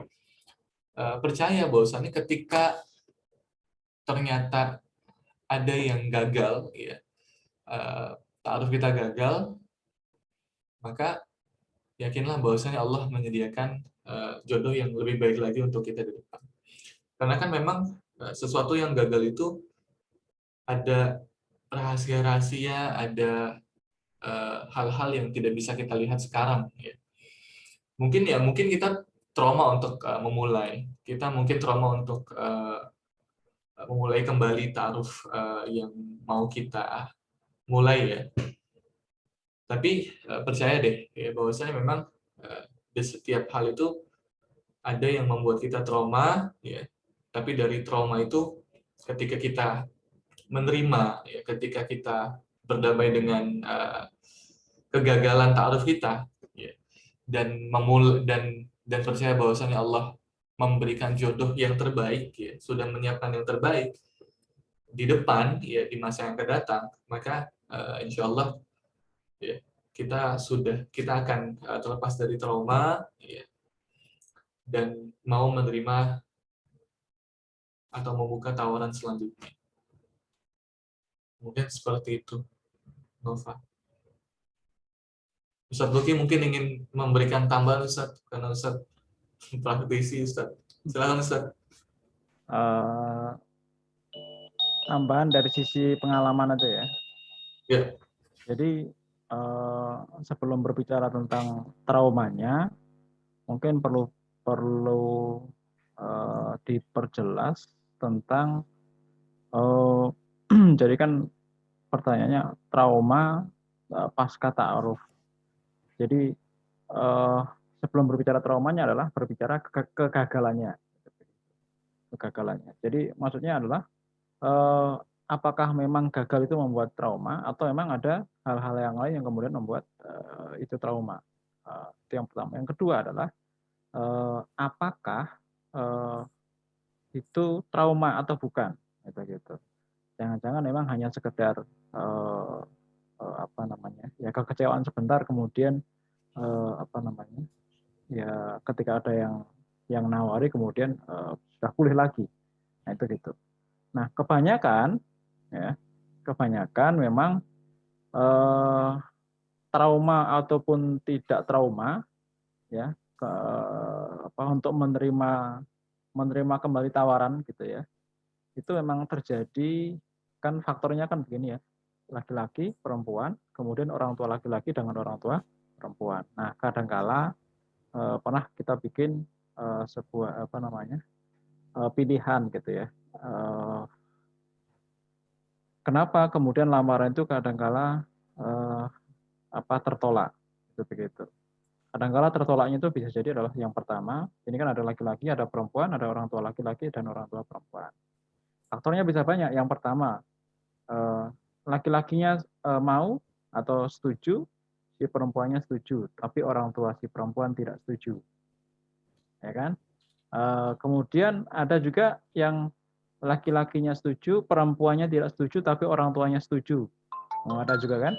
percaya bahwasannya ketika ternyata ada yang gagal ya, ta'aruf kita gagal, maka yakinlah bahwasannya Allah menyediakan jodoh yang lebih baik lagi untuk kita di depan. Karena kan memang sesuatu yang gagal itu ada rahasia-rahasia, ada hal-hal yang tidak bisa kita lihat sekarang. Ya. Mungkin kita trauma untuk memulai. Kita mungkin trauma untuk memulai kembali ta'aruf yang mau kita mulai ya. Tapi percaya deh ya, bahwasanya memang di setiap hal itu ada yang membuat kita trauma ya. Tapi dari trauma itu ketika kita menerima ya, ketika kita berdamai dengan kegagalan ta'aruf kita ya, dan percaya bahwasanya Allah memberikan jodoh yang terbaik ya, sudah menyiapkan yang terbaik di depan ya, di masa yang akan datang, maka insya Allah ya, kita akan terlepas dari trauma ya, dan mau menerima atau membuka tawaran selanjutnya. Mungkin seperti itu, Nova. Ustaz Luki mungkin ingin memberikan tambahan, Ustaz, karena Ustaz praktisi, Ustaz. Silakan, Ustaz. Tambahan dari sisi pengalaman aja ya. Ya. Jadi sebelum berbicara tentang traumanya, mungkin perlu diperjelas tentang jadi kan pertanyaannya trauma pasca ta'aruf. Jadi sebelum berbicara traumanya adalah berbicara kegagalannya. Jadi maksudnya adalah apakah memang gagal itu membuat trauma, atau memang ada hal-hal yang lain yang kemudian membuat itu trauma. Itu yang pertama. Yang kedua adalah apakah itu trauma atau bukan, gitu. Jangan-jangan memang hanya sekedar ya kekecewaan sebentar, kemudian ya ketika ada yang nawari kemudian sudah pulih lagi. Nah itu gitu. Nah kebanyakan memang trauma ataupun tidak trauma ya untuk menerima kembali tawaran gitu ya. Itu memang terjadi, kan faktornya kan begini ya, laki-laki, perempuan, kemudian orang tua laki-laki dengan orang tua perempuan. Nah, kadangkala pernah kita bikin sebuah pilihan gitu ya. Kenapa kemudian lamaran itu kadangkala tertolak, itu begitu. Kadangkala tertolaknya itu bisa jadi adalah yang pertama, ini kan ada laki-laki, ada perempuan, ada orang tua laki-laki dan orang tua perempuan. Faktornya bisa banyak. Yang pertama, laki-lakinya mau atau setuju, si perempuannya setuju, tapi orang tua si perempuan tidak setuju, ya kan? Kemudian ada juga yang laki-lakinya setuju, perempuannya tidak setuju, tapi orang tuanya setuju. Ada juga kan?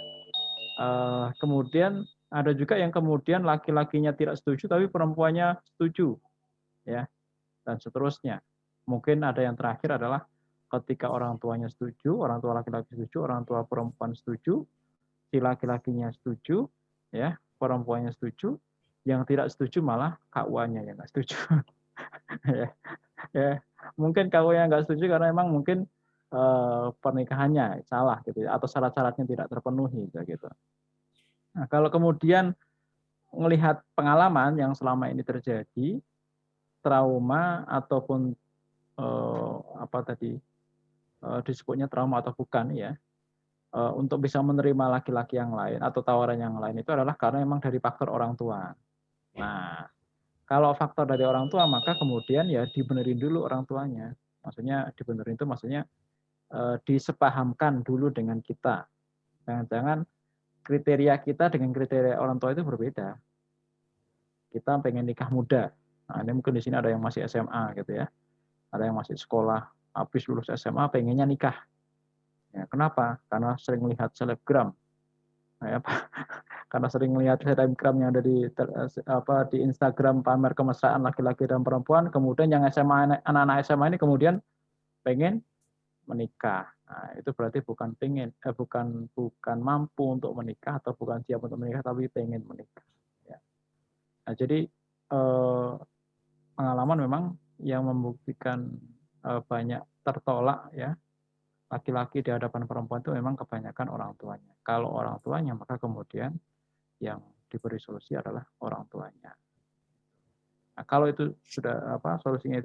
Kemudian ada juga yang kemudian laki-lakinya tidak setuju, tapi perempuannya setuju, ya, dan seterusnya. Mungkin ada yang terakhir adalah ketika orang tuanya setuju, orang tua laki-laki setuju, orang tua perempuan setuju, si laki-lakinya setuju, ya, perempuannya setuju, yang tidak setuju malah KUA-nya yang nggak setuju. ya, ya, mungkin KUA yang nggak setuju karena memang mungkin pernikahannya salah gitu ya, atau syarat-syaratnya tidak terpenuhi gitu. Nah, kalau kemudian melihat pengalaman yang selama ini terjadi, trauma ataupun disebutnya trauma atau bukan ya, untuk bisa menerima laki-laki yang lain atau tawaran yang lain itu adalah karena memang dari faktor orang tua. Nah, kalau faktor dari orang tua maka kemudian ya dibenerin dulu orang tuanya. Maksudnya dibenerin itu maksudnya disepahamkan dulu dengan kita. Jangan-jangan kriteria kita dengan kriteria orang tua itu berbeda. Kita pengen nikah muda. Nah, ini mungkin di sini ada yang masih SMA gitu ya. Ada yang masih sekolah, habis lulus SMA pengennya nikah. Ya, kenapa? Karena sering melihat selebgram. Nah, ya, karena sering melihat selebgram yang ada di Instagram pamer kemesraan laki-laki dan perempuan, kemudian yang SMA, anak-anak SMA ini kemudian pengen menikah. Nah, itu berarti bukan mampu untuk menikah atau bukan siap untuk menikah, tapi pengen menikah. Ya. Nah, jadi pengalaman memang yang membuktikan banyak tertolak ya laki-laki di hadapan perempuan itu memang kebanyakan orang tuanya. Kalau orang tuanya maka kemudian yang diberi solusi adalah orang tuanya. Nah, kalau itu sudah solusinya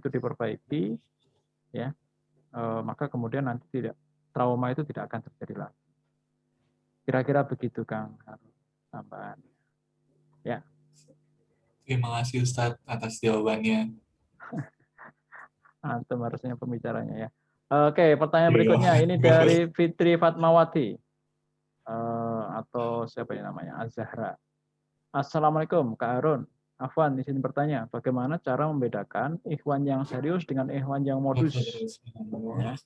itu diperbaiki ya, maka kemudian nanti trauma itu tidak akan terjadi lagi. Kira-kira begitu Kang tambahan. Ya. Terima kasih Ustadz atas jawabannya. Antum harusnya pembicaranya ya. Oke, pertanyaan berikutnya ini dari Fitri Fatmawati atau siapa ya namanya, Az-Zahra. Assalamualaikum Kak Harun. Afwan di sini bertanya, bagaimana cara membedakan ikhwan yang serius dengan ikhwan yang modus? Ya.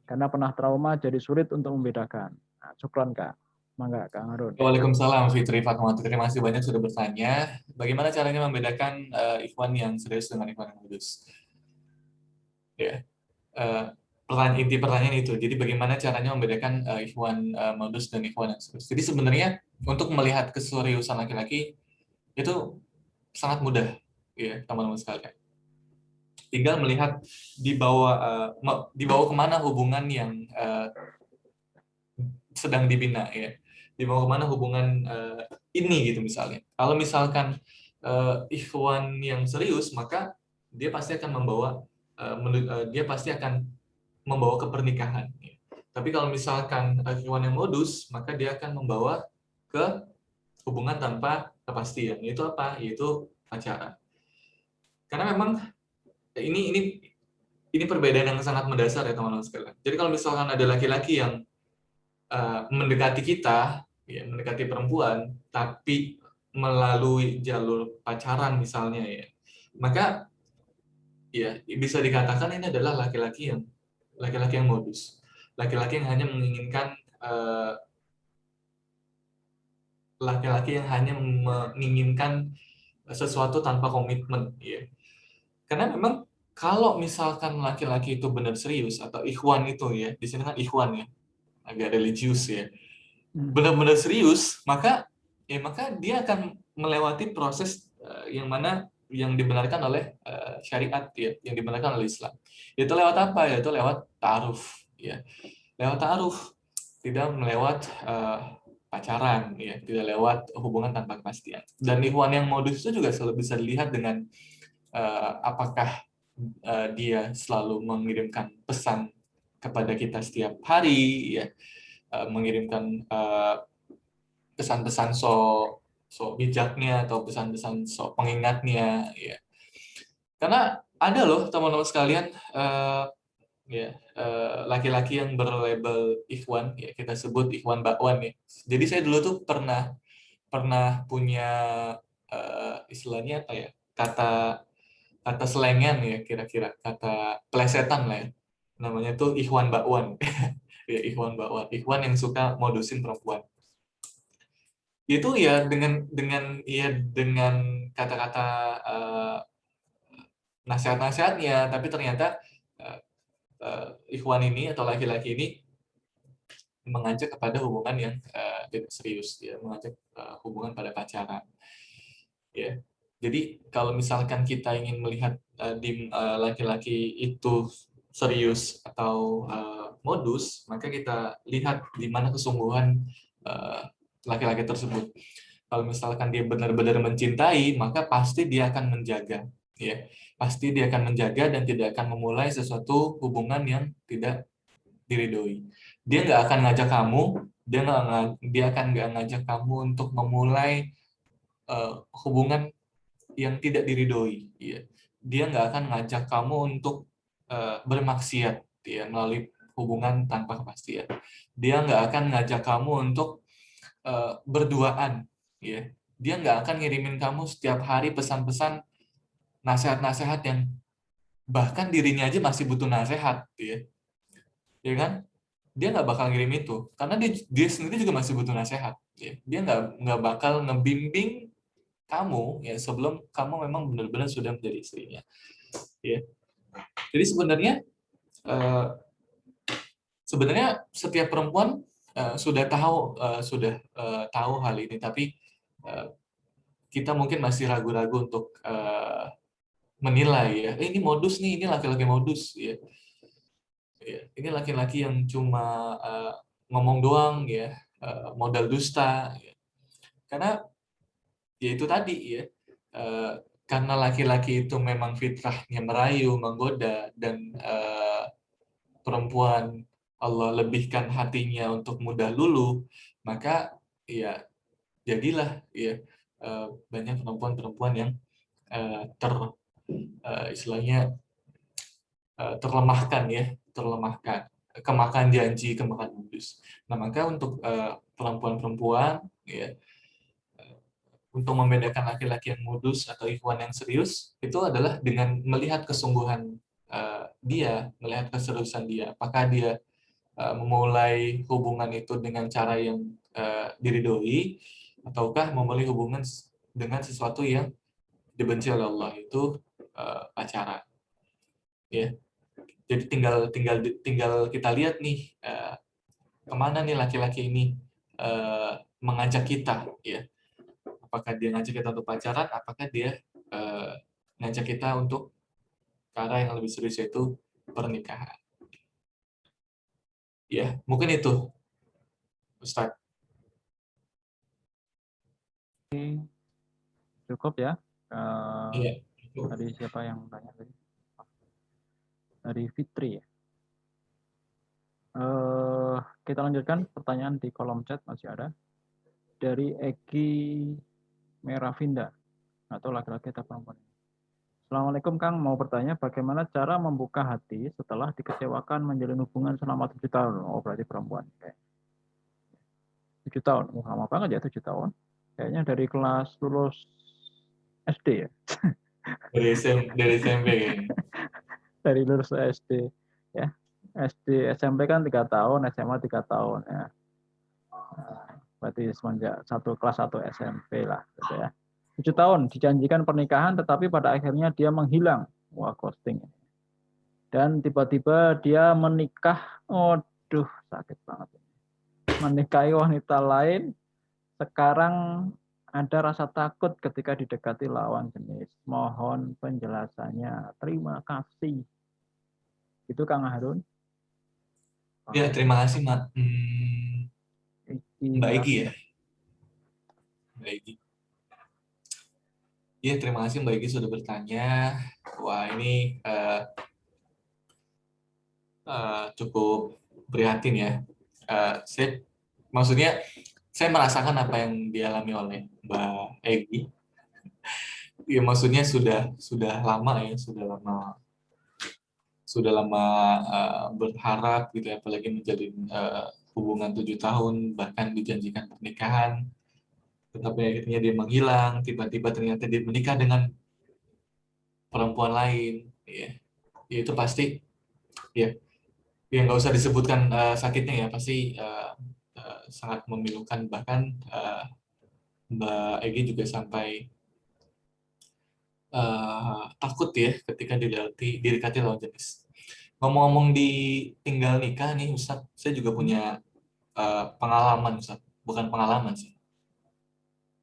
Karena pernah trauma jadi sulit untuk membedakan. Nah, syukran Kak. Mangga Kak Harun. Waalaikumsalam Fitri Fatmawati. Terima kasih banyak sudah bertanya. Bagaimana caranya membedakan ikhwan yang serius dengan ikhwan yang modus? Ya. Inti pertanyaan itu. Jadi bagaimana caranya membedakan ikhwan modus dan ikhwan yang serius? Jadi sebenarnya untuk melihat keseriusan laki-laki itu sangat mudah, ya teman-teman sekalian. Tinggal melihat dibawa kemana hubungan yang sedang dibina, ya. Dibawa kemana hubungan ini gitu misalnya. Kalau misalkan ikhwan yang serius, maka dia pasti akan membawa ke pernikahan. Ya. Tapi kalau misalkan ikhwan yang modus, maka dia akan membawa ke hubungan tanpa kepastian. Yaitu apa? Yaitu pacaran. Karena memang ini perbedaan yang sangat mendasar ya teman-teman sekalian. Jadi kalau misalkan ada laki-laki yang mendekati kita, ya, mendekati perempuan, tapi melalui jalur pacaran misalnya ya, maka ya bisa dikatakan ini adalah laki-laki yang modus, laki-laki yang hanya menginginkan sesuatu tanpa komitmen, ya. Karena memang kalau misalkan laki-laki itu benar serius atau ikhwan itu ya, di sini kan ikhwan ya, agak religius ya, benar-benar serius, maka dia akan melewati proses yang mana yang dibenarkan oleh syariat ya, yang dibenarkan oleh Islam. Itu lewat apa? Yaitu lewat ta'aruf ya. Lewat ta'aruf, tidak melewat pacaran ya, tidak lewat hubungan tanpa kepastian. Dan ikhwan yang modus itu juga selalu bisa dilihat dengan apakah dia selalu mengirimkan pesan kepada kita setiap hari ya, mengirimkan pesan-pesan so bijaknya atau pesan-pesan so pengingatnya ya. Karena ada loh teman-teman sekalian ya laki-laki yang berlabel ikhwan ya, kita sebut ikhwan bakwan ya. Jadi saya dulu tuh pernah pernah punya istilahnya apa ya, kata kata selengan ya, kira-kira kata plesetan lah ya, namanya tuh ikhwan bakwan. Ya, ikhwan bakwan, ikhwan yang suka modusin perempuan. Itu ya dengan kata-kata nasihat-nasihatnya, tapi ternyata ikhwan ini atau laki-laki ini mengajak kepada hubungan yang tidak serius, ya, mengajak hubungan pada pacaran. Ya, jadi kalau misalkan kita ingin melihat di laki-laki itu serius atau modus, maka kita lihat di mana kesungguhan laki-laki tersebut. Kalau misalkan dia benar-benar mencintai, maka pasti dia akan menjaga, ya, pasti dia akan menjaga dan tidak akan memulai sesuatu hubungan yang tidak diridhoi. Dia nggak akan ngajak kamu, dia akan nggak ngajak kamu untuk memulai hubungan yang tidak diridhoi. Ya. Dia nggak akan ngajak kamu untuk bermaksiat, ya, melalui hubungan tanpa kepastian. Dia nggak akan ngajak kamu untuk berduaan, ya. Dia nggak akan ngirimin kamu setiap hari pesan-pesan nasihat-nasihat yang bahkan dirinya aja masih butuh nasihat, ya kan? Dia nggak bakal ngirim itu karena dia sendiri juga masih butuh nasihat, ya. Dia nggak bakal ngebimbing kamu ya sebelum kamu memang benar-benar sudah menjadi istrinya, ya. Jadi eh, sebenarnya setiap perempuan sudah tahu hal ini, tapi eh, kita mungkin masih ragu-ragu untuk menilai ya, ini modus nih, ini laki-laki modus ya. Ini laki-laki yang cuma ngomong doang ya, modal dusta ya. Karena ya itu tadi ya, karena laki-laki itu memang fitrahnya merayu, menggoda, dan perempuan Allah lebihkan hatinya untuk mudah luluh, maka ya jadilah ya banyak perempuan-perempuan yang istilahnya terlemahkan ya, terlemahkan, kemakan janji, kemakan modus. Nah, maka untuk perempuan-perempuan ya, untuk membedakan laki-laki yang modus atau ikhwan yang serius itu adalah dengan melihat kesungguhan dia, melihat keseriusan dia. Apakah dia memulai hubungan itu dengan cara yang diridhoi, ataukah memulai hubungan dengan sesuatu yang dibenci oleh Allah, itu pacaran. Ya. Jadi tinggal kita lihat nih kemana nih laki-laki ini mengajak kita, ya. Apakah dia ngajak kita untuk pacaran, apakah dia ngajak kita untuk ke arah yang lebih serius, yaitu pernikahan. Ya, mungkin itu, Ustadz. Cukup ya. Iya. Tadi siapa yang tanya tadi? Dari Fitri ya. Kita lanjutkan pertanyaan di kolom chat, masih ada. Dari Egi Meravinda, atau laki-laki atau perempuan. Assalamualaikum Kang, mau bertanya bagaimana cara membuka hati setelah dikecewakan menjalin hubungan selama 7 tahun. Oh, berarti perempuan. Oke. 7 tahun, lama banget ya 7 tahun. Kayaknya dari kelas lulus SD ya. Dari SMP kayaknya. Dari lulus SD ya. SD, SMP kan 3 tahun, SMA 3 tahun ya. Berarti semenjak kelas 1 SMP lah gitu ya. 7 tahun dijanjikan pernikahan tetapi pada akhirnya dia menghilang. Wah, ghosting. Dan tiba-tiba dia menikah. Aduh, sakit banget. Menikahi wanita lain. Sekarang Ada rasa takut ketika didekati lawan jenis. Mohon penjelasannya. Terima kasih. Itu Kang Harun. Ya, terima kasih Mbak Egi ya. Mbak Egi. Ya, terima kasih Mbak Egi sudah bertanya. Wah, ini cukup prihatin ya. Maksudnya saya merasakan apa yang dialami oleh Mbak Egi. Ya, maksudnya sudah lama ya, sudah lama berharap gitu ya, apalagi menjalin hubungan 7 tahun, bahkan dijanjikan pernikahan, tetapi akhirnya dia menghilang, tiba-tiba ternyata dia menikah dengan perempuan lain, ya, itu pasti ya, nggak usah disebutkan sakitnya ya, pasti sangat memilukan, bahkan Mbak Egi juga sampai takut ya ketika didekati lawan jenis. Ngomong-ngomong tinggal nikah nih Ustadz, saya juga punya pengalaman Ustadz. Bukan pengalaman sih.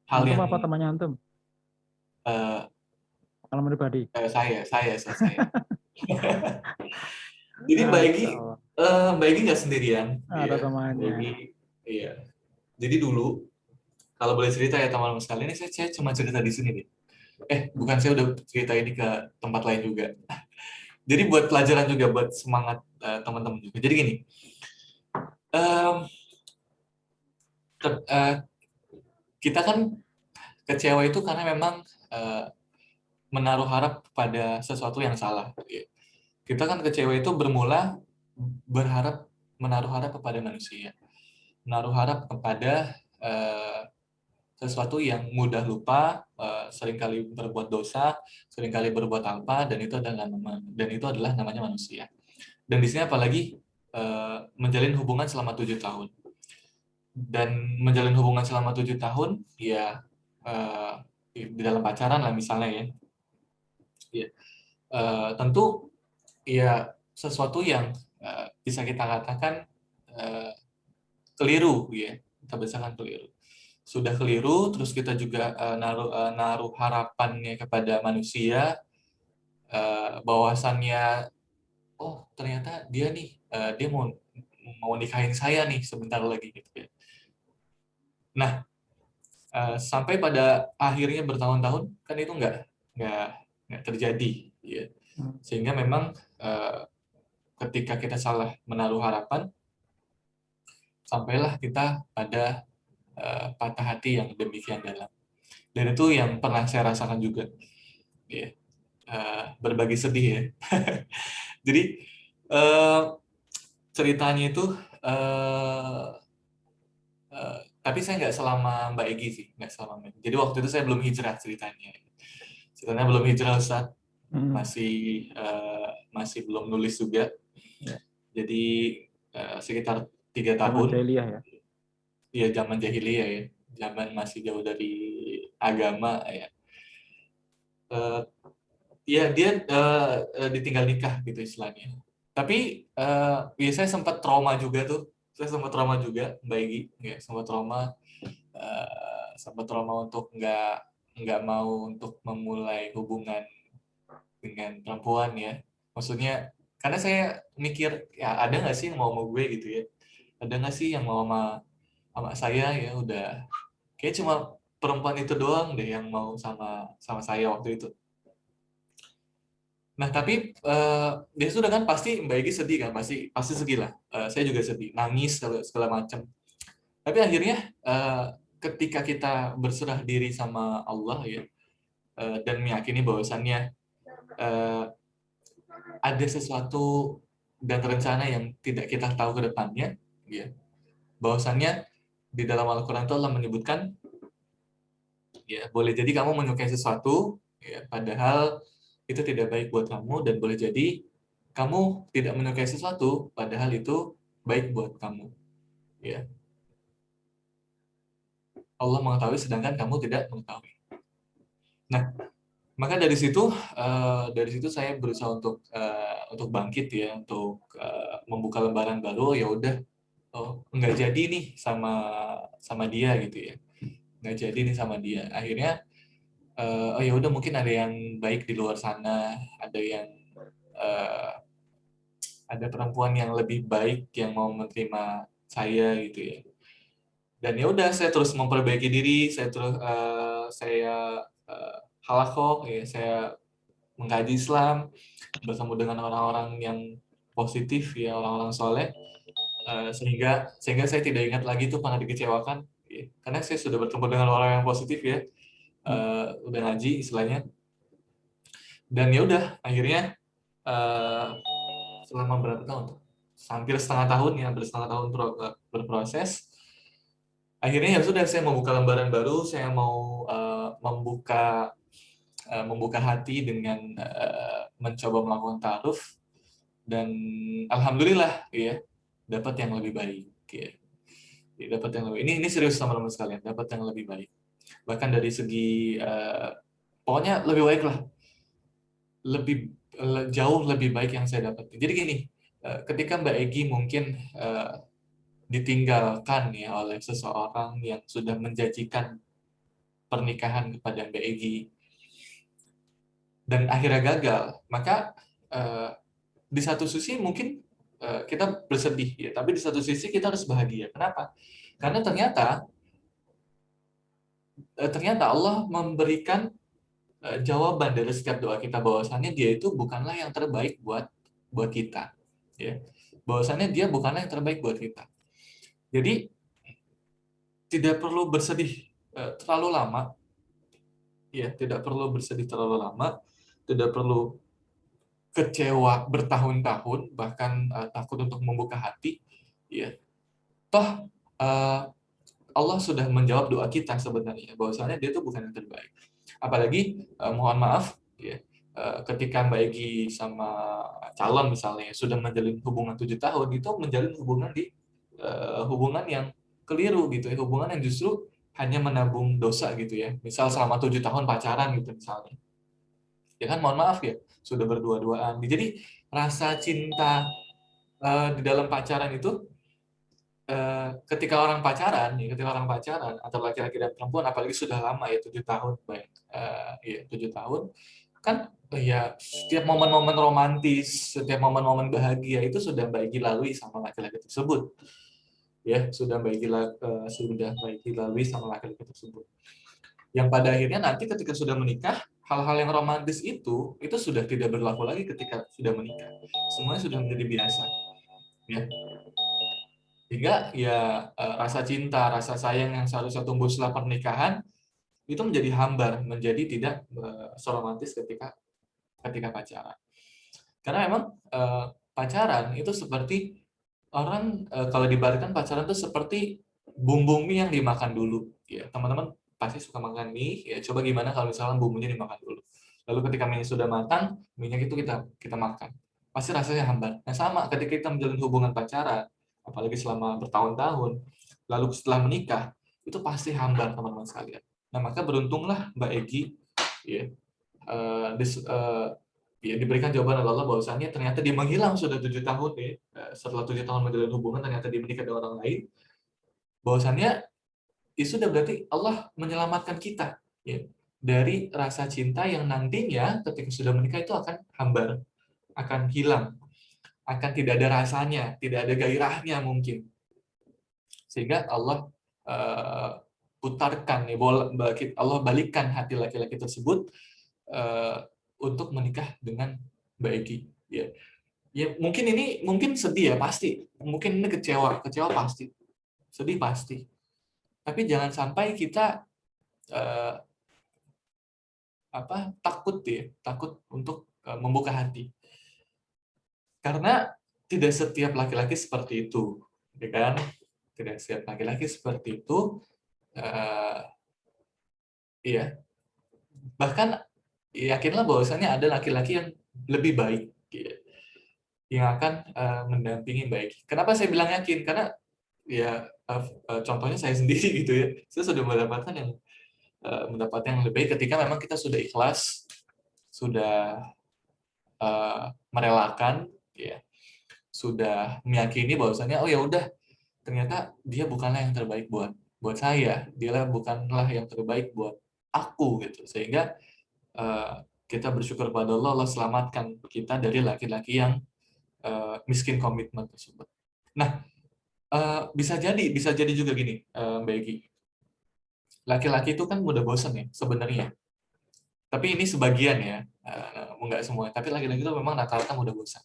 Hal Antum yang apa temannya antum? Pengalaman pribadi. Saya. Jadi Masya Allah. Mbak Egi nggak sendirian, Ada ya. Mbak temannya. Egi, iya. Jadi dulu, kalau boleh cerita ya teman-teman sekalian, ini saya cuma cerita di sini nih. Bukan, saya udah cerita ini ke tempat lain juga. Jadi buat pelajaran juga, buat semangat teman-teman juga. Jadi gini, em, kita kan kecewa itu karena memang menaruh harap pada sesuatu yang salah. Kita kan kecewa itu bermula menaruh harap kepada manusia, menaruh harap kepada sesuatu yang mudah lupa, seringkali berbuat dosa, seringkali berbuat apa, dan itu adalah namanya manusia. Dan di sini apalagi menjalin hubungan selama 7 tahun. Dan menjalin hubungan selama 7 tahun, ya di dalam pacaran lah misalnya ya, tentu ya sesuatu yang bisa kita katakan keliru, ya, kita biasakan keliru. Sudah keliru, terus kita juga naruh harapannya kepada manusia, bahwasannya, oh ternyata dia nih, dia mau nikahin saya nih sebentar lagi gitu ya. Nah, sampai pada akhirnya bertahun-tahun kan itu nggak terjadi, ya. Sehingga memang ketika kita salah menaruh harapan, sampailah kita pada patah hati yang demikian dalam. Dan itu yang pernah saya rasakan juga, ya. Berbagi sedih ya. Jadi ceritanya itu, tapi saya nggak selama Mbak Egi sih, nggak selama Mbak Egi. Jadi waktu itu saya belum hijrah ceritanya. Ceritanya belum hijrah Ustaz, masih belum nulis juga. Ya. Jadi sekitar 3 Zaman tahun. jahiliyah ya. Iya, zaman jahiliyah ya, zaman masih jauh dari agama ya. Ya dia ditinggal nikah gitu istilahnya. Tapi ya saya sempat trauma juga tuh. Saya sempat trauma juga, Mbak Egi. Ya, sempat trauma untuk nggak mau untuk memulai hubungan dengan perempuan ya. Maksudnya karena saya mikir, ya ada nggak sih yang mau sama gue gitu ya? Ada nggak sih yang mau sama saya, ya udah. Kayak cuma perempuan itu doang deh yang mau sama saya waktu itu. Nah, tapi dia sudah kan pasti Mbak Egy sedih kan, pasti sedih lah. Saya juga sedih, nangis segala macam. Tapi akhirnya ketika kita berserah diri sama Allah ya, dan meyakini bahwasannya ada sesuatu dan rencana yang tidak kita tahu ke depannya, ya. Bahwasannya di dalam Al-Qur'an itu Allah menyebutkan, ya, boleh jadi kamu menyukai sesuatu, ya, padahal itu tidak baik buat kamu, dan boleh jadi kamu tidak menyukai sesuatu padahal itu baik buat kamu, ya. Allah mengetahui sedangkan kamu tidak mengetahui. Nah, maka dari situ saya berusaha untuk bangkit ya, untuk membuka lembaran baru. Ya udah, nggak jadi nih sama dia gitu ya. nggak jadi nih sama dia. Akhirnya oh ya udah, mungkin ada yang baik di luar sana, ada yang eh, ada perempuan yang lebih baik yang mau menerima saya gitu ya. Dan ya udah, saya terus memperbaiki diri, saya terus saya halaqoh ya, saya mengkaji Islam, bertemu dengan orang-orang yang positif ya, orang-orang soleh, sehingga saya tidak ingat lagi tuh pernah dikecewakan ya. Karena saya sudah bertemu dengan orang yang positif ya, udah ngaji istilahnya. Dan ya udah, akhirnya eh, selama berapa tahun tuh? Hampir setengah tahun ya, hampir setengah tahun berproses. Akhirnya ya sudah, saya membuka lembaran baru, saya mau membuka hati dengan mencoba melakukan ta'aruf, dan alhamdulillah ya dapat yang lebih baik ya. Dapat yang lebih, ini serius teman-teman sekalian, dapat yang lebih baik. Bahkan dari segi pokoknya lebih baik lah, lebih jauh lebih baik yang saya dapat. Jadi gini, ketika Mbak Egi mungkin ditinggalkan ya oleh seseorang yang sudah menjanjikan pernikahan kepada Mbak Egi dan akhirnya gagal, maka di satu sisi mungkin kita bersedih ya, tapi di satu sisi kita harus bahagia. Kenapa? Karena ternyata Allah memberikan jawaban dari setiap doa kita, bahwasannya dia itu bukanlah yang terbaik buat kita ya, bahwasannya dia bukanlah yang terbaik buat kita. Jadi tidak perlu bersedih terlalu lama ya, tidak perlu bersedih terlalu lama, tidak perlu kecewa bertahun-tahun, bahkan takut untuk membuka hati ya. Toh Allah sudah menjawab doa kita sebenarnya, bahwasannya dia itu bukan yang terbaik. Apalagi mohon maaf ya, ketika Mbak Egi sama calon misalnya sudah menjalin hubungan 7 tahun, itu menjalin hubungan yang keliru gitu ya, hubungan yang justru hanya menabung dosa gitu ya. Misal selama 7 tahun pacaran gitu misalnya, ya kan, mohon maaf ya, sudah berdua-duaan. Jadi rasa cinta di dalam pacaran itu, ketika orang pacaran antara laki-laki dan perempuan, apalagi sudah lama ya, 7 tahun, baik ya 7 tahun, kan ya setiap momen-momen romantis, setiap momen-momen bahagia itu sudah Mbak Egi lalui sama laki-laki tersebut ya, sudah Mbak Egi lalui sama laki-laki tersebut, yang pada akhirnya nanti ketika sudah menikah, hal-hal yang romantis itu sudah tidak berlaku lagi ketika sudah menikah, semuanya sudah menjadi biasa ya. Sehingga ya rasa cinta, rasa sayang yang seharusnya tumbuh setelah pernikahan itu menjadi hambar, menjadi tidak seromantis ketika pacaran. Karena memang pacaran itu seperti orang, kalau diibaratkan pacaran itu seperti bumbu mie yang dimakan dulu. Ya, teman-teman pasti suka makan mie. Ya, coba gimana kalau misalnya bumbunya dimakan dulu. Lalu ketika mie sudah matang, mie-nya itu kita makan. Pasti rasanya hambar. Nah, sama ketika kita menjalin hubungan pacaran, apalagi selama bertahun-tahun, lalu setelah menikah, itu pasti hambar, teman-teman sekalian. Nah, maka beruntunglah Mbak Egi ya, ya diberikan jawaban oleh Allah bahwasannya ternyata dia menghilang sudah 7 tahun ya. Setelah 7 tahun menjalin hubungan, ternyata dia menikah dengan orang lain. Bahwasannya itu sudah berarti Allah menyelamatkan kita ya, dari rasa cinta yang nantinya ketika sudah menikah itu akan hambar, akan hilang, akan tidak ada rasanya, tidak ada gairahnya mungkin. Sehingga Allah putarkan ya, Allah balikkan hati laki-laki tersebut untuk menikah dengan Mbak Egi ya. Ya mungkin sedih ya, pasti, mungkin ini kecewa pasti, sedih pasti, tapi jangan sampai kita takut untuk membuka hati, karena tidak setiap laki-laki seperti itu ya kan, tidak setiap laki-laki seperti itu. Iya, bahkan yakinlah bahwasannya ada laki-laki yang lebih baik ya, yang akan mendampingi baik. Kenapa saya bilang yakin? Karena ya contohnya saya sendiri gitu ya. Saya sudah mendapatkan yang lebih baik ketika memang kita sudah ikhlas, sudah merelakan ya, sudah meyakini bahwasannya oh ya udah, ternyata dia bukanlah yang terbaik buat saya, dialah bukanlah yang terbaik buat aku gitu. Sehingga kita bersyukur pada Allah, Allah selamatkan kita dari laki-laki yang miskin komitmen tersebut. Nah, bisa jadi juga gini, Mbak Egi. Laki-laki itu kan mudah bosan ya sebenarnya. Tapi ini sebagian ya, enggak semua. Tapi laki-laki itu memang rata-rata mudah bosan.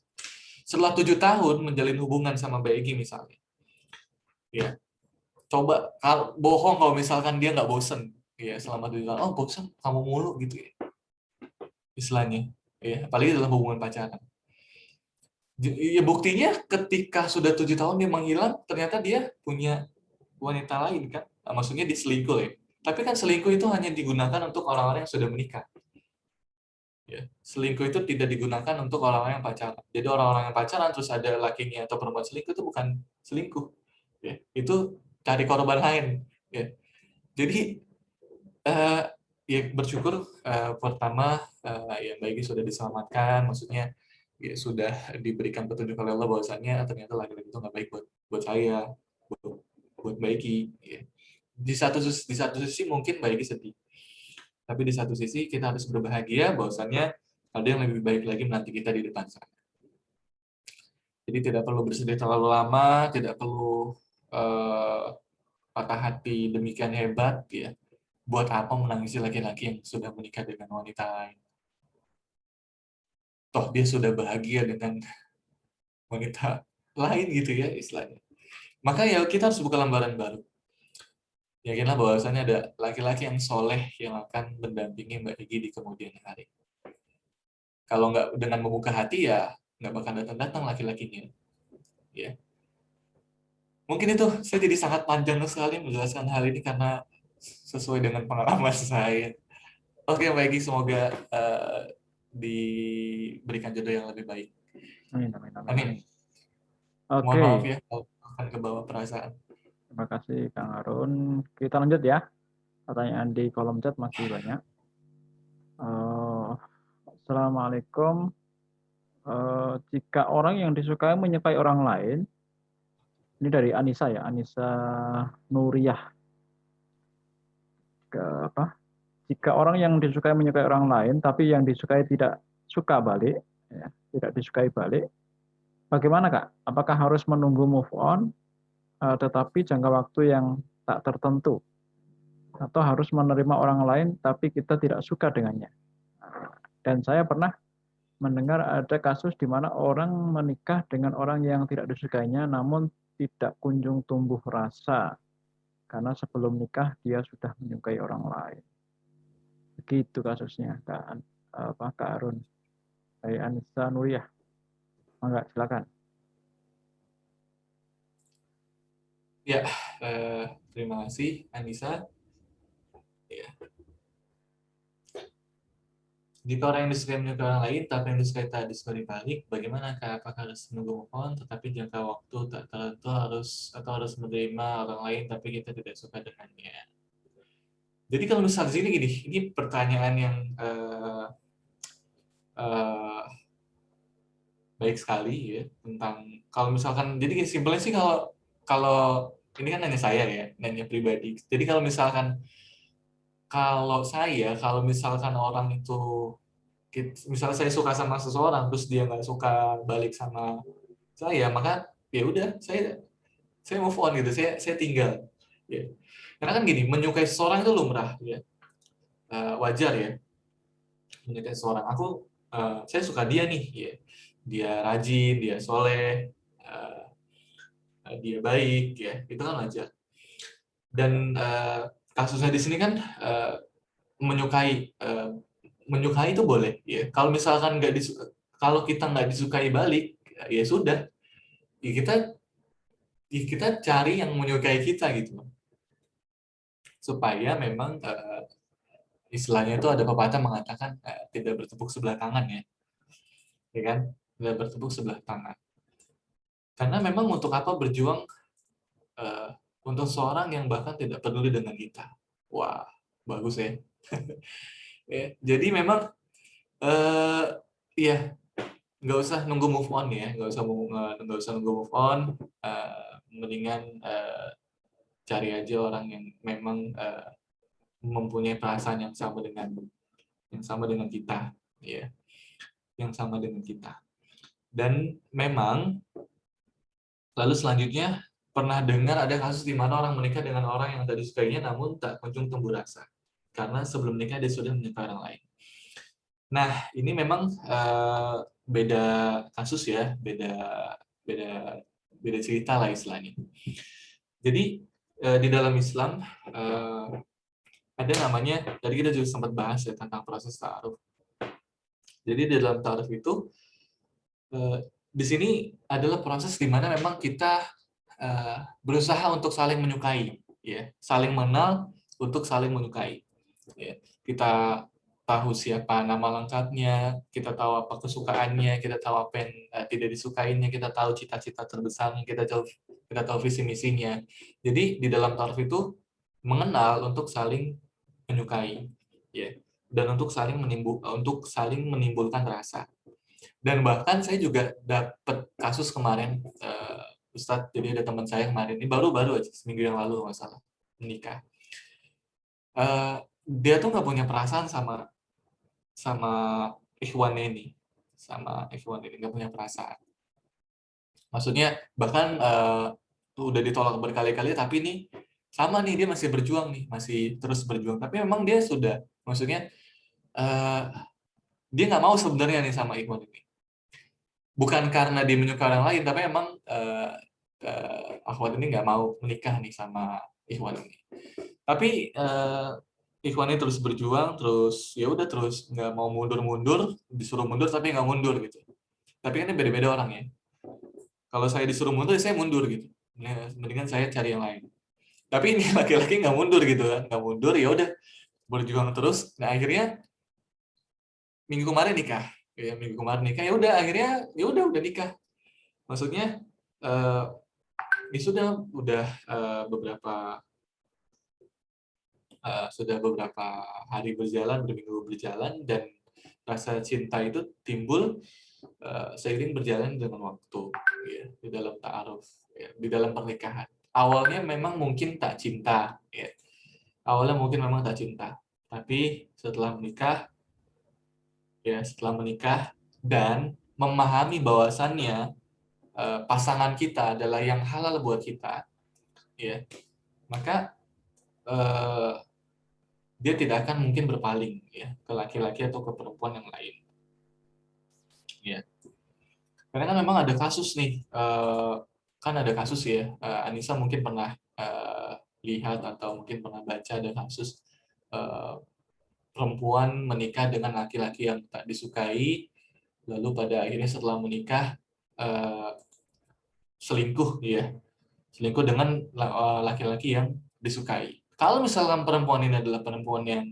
Setelah 7 tahun menjalin hubungan sama Mbak Egi misalnya, ya coba kalau bohong kalau misalkan dia nggak bosan, ya selama 7 tahun, oh bosan kamu mulu gitu ya, istilahnya, ya apalagi dalam hubungan pacaran. Ya buktinya ketika sudah 7 tahun dia menghilang, ternyata dia punya wanita lain kan, nah, maksudnya diselingkuh ya. Tapi kan selingkuh itu hanya digunakan untuk orang-orang yang sudah menikah. Ya, selingkuh itu tidak digunakan untuk orang-orang yang pacaran. Jadi orang-orang yang pacaran terus ada lakinya atau perempuan selingkuh itu bukan selingkuh. Ya, itu cari korban lain. Ya. Jadi ya bersyukur pertama ya Mbak Egy sudah diselamatkan, maksudnya ya sudah diberikan petunjuk oleh Allah bahwasannya ternyata laki-laki itu nggak baik buat saya, buat Mbak Egy. Ya. Di satu sisi mungkin Mbak Egy sedih, tapi di satu sisi kita harus berbahagia bahwasannya ada yang lebih baik lagi menanti kita di depan sana. Jadi tidak perlu bersedih terlalu lama, tidak perlu patah hati demikian hebat ya. Buat apa menangisi laki-laki yang sudah menikah dengan wanita lain? Toh dia sudah bahagia dengan wanita lain gitu ya istilahnya. Maka ya kita harus buka lembaran baru. Yakinlah bahwasannya ada laki-laki yang soleh yang akan mendampingi Mbak Egy di kemudian hari. Kalau nggak dengan membuka hati ya nggak bakal datang-datang laki-lakinya. Ya. Mungkin itu saya jadi sangat panjang sekali menjelaskan hal ini karena sesuai dengan pengalaman saya. Oke, Mbak Egy, semoga diberikan jodoh yang lebih baik. Amin, amin, amin, Amin. amin. Mohon maaf Oke, ya kalau akan kebawa perasaan. terima kasih Kang Harun. Kita lanjut ya. Pertanyaan di kolom chat masih banyak. Assalamualaikum. Jika orang yang disukai menyukai orang lain, ini dari Anissa ya, Anissa Nuriyah. Apa? Jika orang yang disukai menyukai orang lain, tapi yang disukai tidak suka balik, ya, tidak disukai balik, bagaimana Kak? Apakah harus menunggu move on, tetapi jangka waktu yang tak tertentu, atau harus menerima orang lain tapi kita tidak suka dengannya? Dan saya pernah mendengar ada kasus di mana orang menikah dengan orang yang tidak disukainya, namun tidak kunjung tumbuh rasa karena sebelum nikah dia sudah menyukai orang lain. Begitu kasusnya, Kak Harun. Dari Anissa Nuriyah. Mangga, silakan. Ya, terima kasih Anissa. Ya. Jika orang yang disukai menyukai orang lain, tapi yang disukai tak disukai balik, bagaimana? Apakah harus menunggu move on, tetapi jangka waktu tak tertentu harus menerima orang lain, tapi kita tidak suka dengannya? Jadi kalau misalnya di sini gini, ini pertanyaan yang uh, baik sekali ya tentang kalau misalkan jadi simpelnya sih kalau kalau ini kan nanya saya ya, nanya pribadi. Jadi kalau misalkan orang itu misalnya saya suka sama seseorang terus dia nggak suka balik sama saya, maka ya udah saya move on gitu, saya tinggal ya. Karena kan gini, menyukai seseorang itu lumrah ya. Wajar ya menyukai seseorang. Saya suka dia nih ya. Dia rajin, dia soleh, dia baik ya, itu kan wajar. Dan kasusnya di sini kan menyukai itu boleh ya. Kalau misalkan kalau kita nggak disukai balik, ya sudah, ya kita cari yang menyukai kita gitu, supaya memang istilahnya itu ada pepatah mengatakan tidak bertepuk sebelah tangan ya kan, tidak bertepuk sebelah tangan. Karena memang untuk apa berjuang untuk seorang yang bahkan tidak peduli dengan kita. Wah, bagus ya. Ya, jadi memang ya nggak usah nunggu move on ya, nggak usah nunggu move on, mendingan cari aja orang yang memang mempunyai perasaan yang sama dengan kita, ya, yang sama dengan kita. Dan memang lalu selanjutnya pernah dengar ada kasus di mana orang menikah dengan orang yang tak disukainya namun tak kunjung tumbuh rasa karena sebelum menikah dia sudah menyukai orang lain. Nah, ini memang beda kasus ya, beda beda beda cerita lah istilahnya. Jadi di dalam Islam ada namanya, tadi kita juga sempat bahas ya tentang proses ta'aruf. Jadi di dalam ta'aruf itu di sini adalah proses di mana memang kita berusaha untuk saling menyukai, ya, saling mengenal untuk saling menyukai. Ya. Kita tahu siapa nama lengkapnya, kita tahu apa kesukaannya, kita tahu apa yang tidak disukainya, kita tahu cita-cita terbesarnya, kita tahu visi misinya. Jadi di dalam ta'aruf itu mengenal untuk saling menyukai, ya, dan untuk saling menimbulkan rasa. Dan bahkan saya juga dapat kasus kemarin, Ustadz, jadi ada teman saya kemarin, ini baru-baru aja, seminggu yang lalu masalah menikah. Dia tuh nggak punya perasaan sama ikhwannya ini, nggak punya perasaan. Maksudnya bahkan udah ditolak berkali-kali, tapi nih sama nih dia masih berjuang nih, masih terus berjuang. Tapi memang dia sudah, maksudnya dia nggak mau sebenarnya nih sama ikhwan ini. Bukan karena dia menyukai orang lain, tapi memang akhwat ini nggak mau menikah nih sama ikhwan ini. Tapi ikhwan ini terus berjuang, terus ya udah terus nggak mau mundur-mundur, disuruh mundur tapi nggak mundur gitu. Tapi kan ini beda-beda orang ya. Kalau saya disuruh mundur, saya mundur gitu. Mendingan saya cari yang lain. Tapi ini laki-laki nggak mundur gitu kan, nggak mundur, ya udah berjuang terus. Nah akhirnya minggu kemarin nikah, ya udah akhirnya ya udah nikah. Maksudnya ini udah beberapa hari berjalan, berminggu berjalan, dan rasa cinta itu timbul seiring berjalan dengan waktu, ya, di dalam ta'aruf, ya, di dalam pernikahan. Awalnya memang mungkin tak cinta, ya. Awalnya mungkin memang tak cinta, tapi setelah menikah dan memahami bahwasannya pasangan kita adalah yang halal buat kita, ya, maka dia tidak akan mungkin berpaling, ya, ke laki-laki atau ke perempuan yang lain, ya. Karena kan memang ada kasus nih, Anissa mungkin pernah lihat atau mungkin pernah baca ada kasus perempuan menikah dengan laki-laki yang tak disukai, lalu pada akhirnya setelah menikah selingkuh, ya, selingkuh dengan laki-laki yang disukai. Kalau misalkan perempuan ini adalah perempuan yang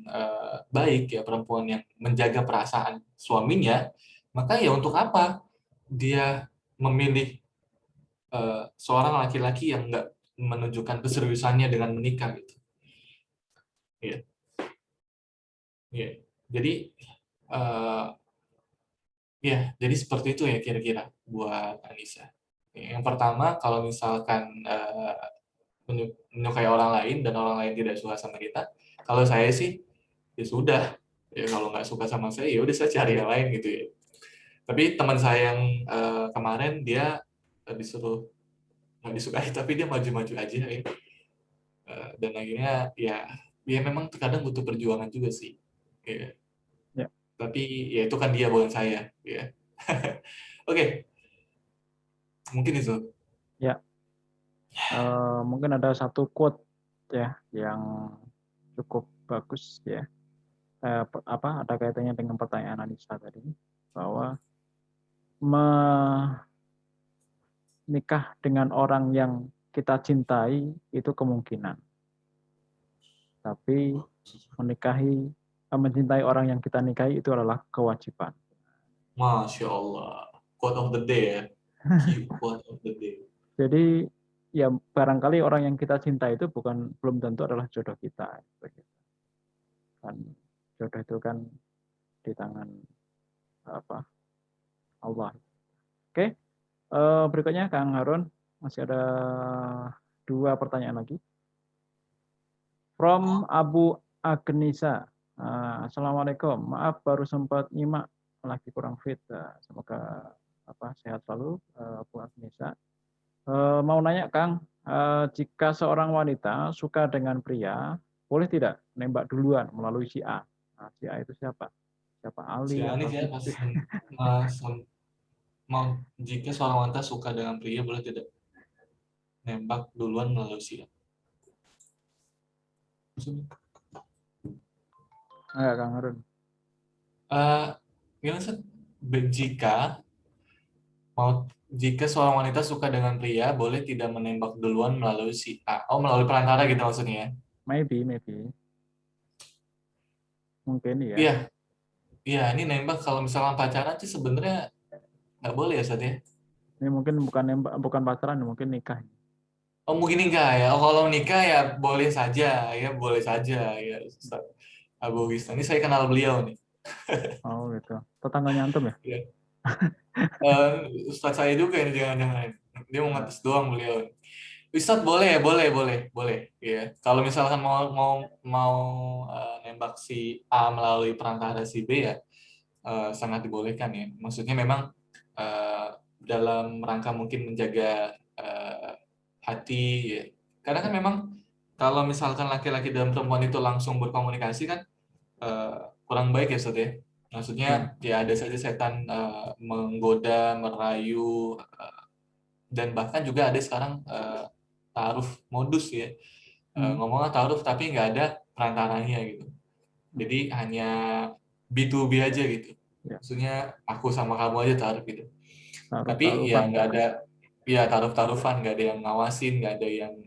baik, ya, perempuan yang menjaga perasaan suaminya, maka ya untuk apa dia memilih seorang laki-laki yang nggak menunjukkan keseriusannya dengan menikah gitu. Ya. Ya. Jadi jadi seperti itu ya kira-kira buat Anissa. Yang pertama, kalau misalkan menyukai orang lain dan orang lain tidak suka sama kita, kalau saya sih ya sudah, ya kalau nggak suka sama saya ya udah saya cari yang lain gitu ya. Tapi teman saya yang kemarin dia disuruh nggak disukai tapi dia maju-maju aja ya. Dan akhirnya ya memang terkadang butuh perjuangan juga sih, ya. Ya. Tapi ya itu kan dia, bukan saya, ya. Oke. Mungkin itu. Ya. Mungkin ada satu quote ya yang cukup bagus ya. Ada kaitannya dengan pertanyaan Anissa tadi, bahwa menikah dengan orang yang kita cintai itu kemungkinan, tapi mencintai orang yang kita nikahi itu adalah kewajiban. Masya Allah. Quote of the day ya. Key quote of the day. Jadi ya barangkali orang yang kita cinta itu belum tentu adalah jodoh kita. Kan jodoh itu kan di tangan Allah. Oke, berikutnya Kang Harun, masih ada 2 pertanyaan lagi. From Abu Agnisa. Assalamualaikum. Maaf baru sempat nyimak, lagi kurang fit. Semoga sehat selalu, Abu Agnisa. Mau nanya Kang, jika seorang wanita suka dengan pria, boleh tidak nembak duluan melalui si A? Nah, si A itu siapa? Siapa Si Ali Ani atau ya, si? mau jika seorang wanita suka dengan pria boleh tidak nembak duluan melalui si A. Enggak Kang Harun. Gimana sih? Jika seorang wanita suka dengan pria, boleh tidak menembak duluan melalui si A. Oh, melalui perantara gitu maksudnya ya? Maybe. Mungkin ya. Iya, iya. Ini nembak kalau misalnya pacaran sih sebenarnya nggak boleh ya, Sat ya? Ini mungkin bukan nembak, bukan pacaran, mungkin nikah. Oh, mungkin nikah ya. Oh, kalau nikah ya boleh saja, ya boleh saja ya. Ustaz Abu Wisnu. Ini saya kenal beliau nih. Oh gitu. Tetangganya antum ya? Ya. Ustaz saya juga ini jangan-jangan. Dia mau Nah, ngetes doang beliau. Ustaz boleh ya, boleh. Ya. Kalau misalkan mau nembak si A melalui perantara si B ya sangat dibolehkan ya. Maksudnya memang eh, dalam rangka mungkin menjaga hati ya. Karena kan ya. memang kalau misalkan laki-laki dan perempuan itu langsung berkomunikasi kan eh, kurang baik ya Ustaz ya. Maksudnya Ya. ya ada saja setan menggoda, merayu dan bahkan juga ada sekarang taaruf modus ya. Ngomongnya taaruf tapi nggak ada perantaranya gitu. Jadi hanya B2B aja gitu. Ya. Maksudnya aku sama kamu aja taruh gitu. Tapi ya Taruh-taruhan. nggak ada ya taruh-taruhan, nggak ada yang ngawasin, nggak ada yang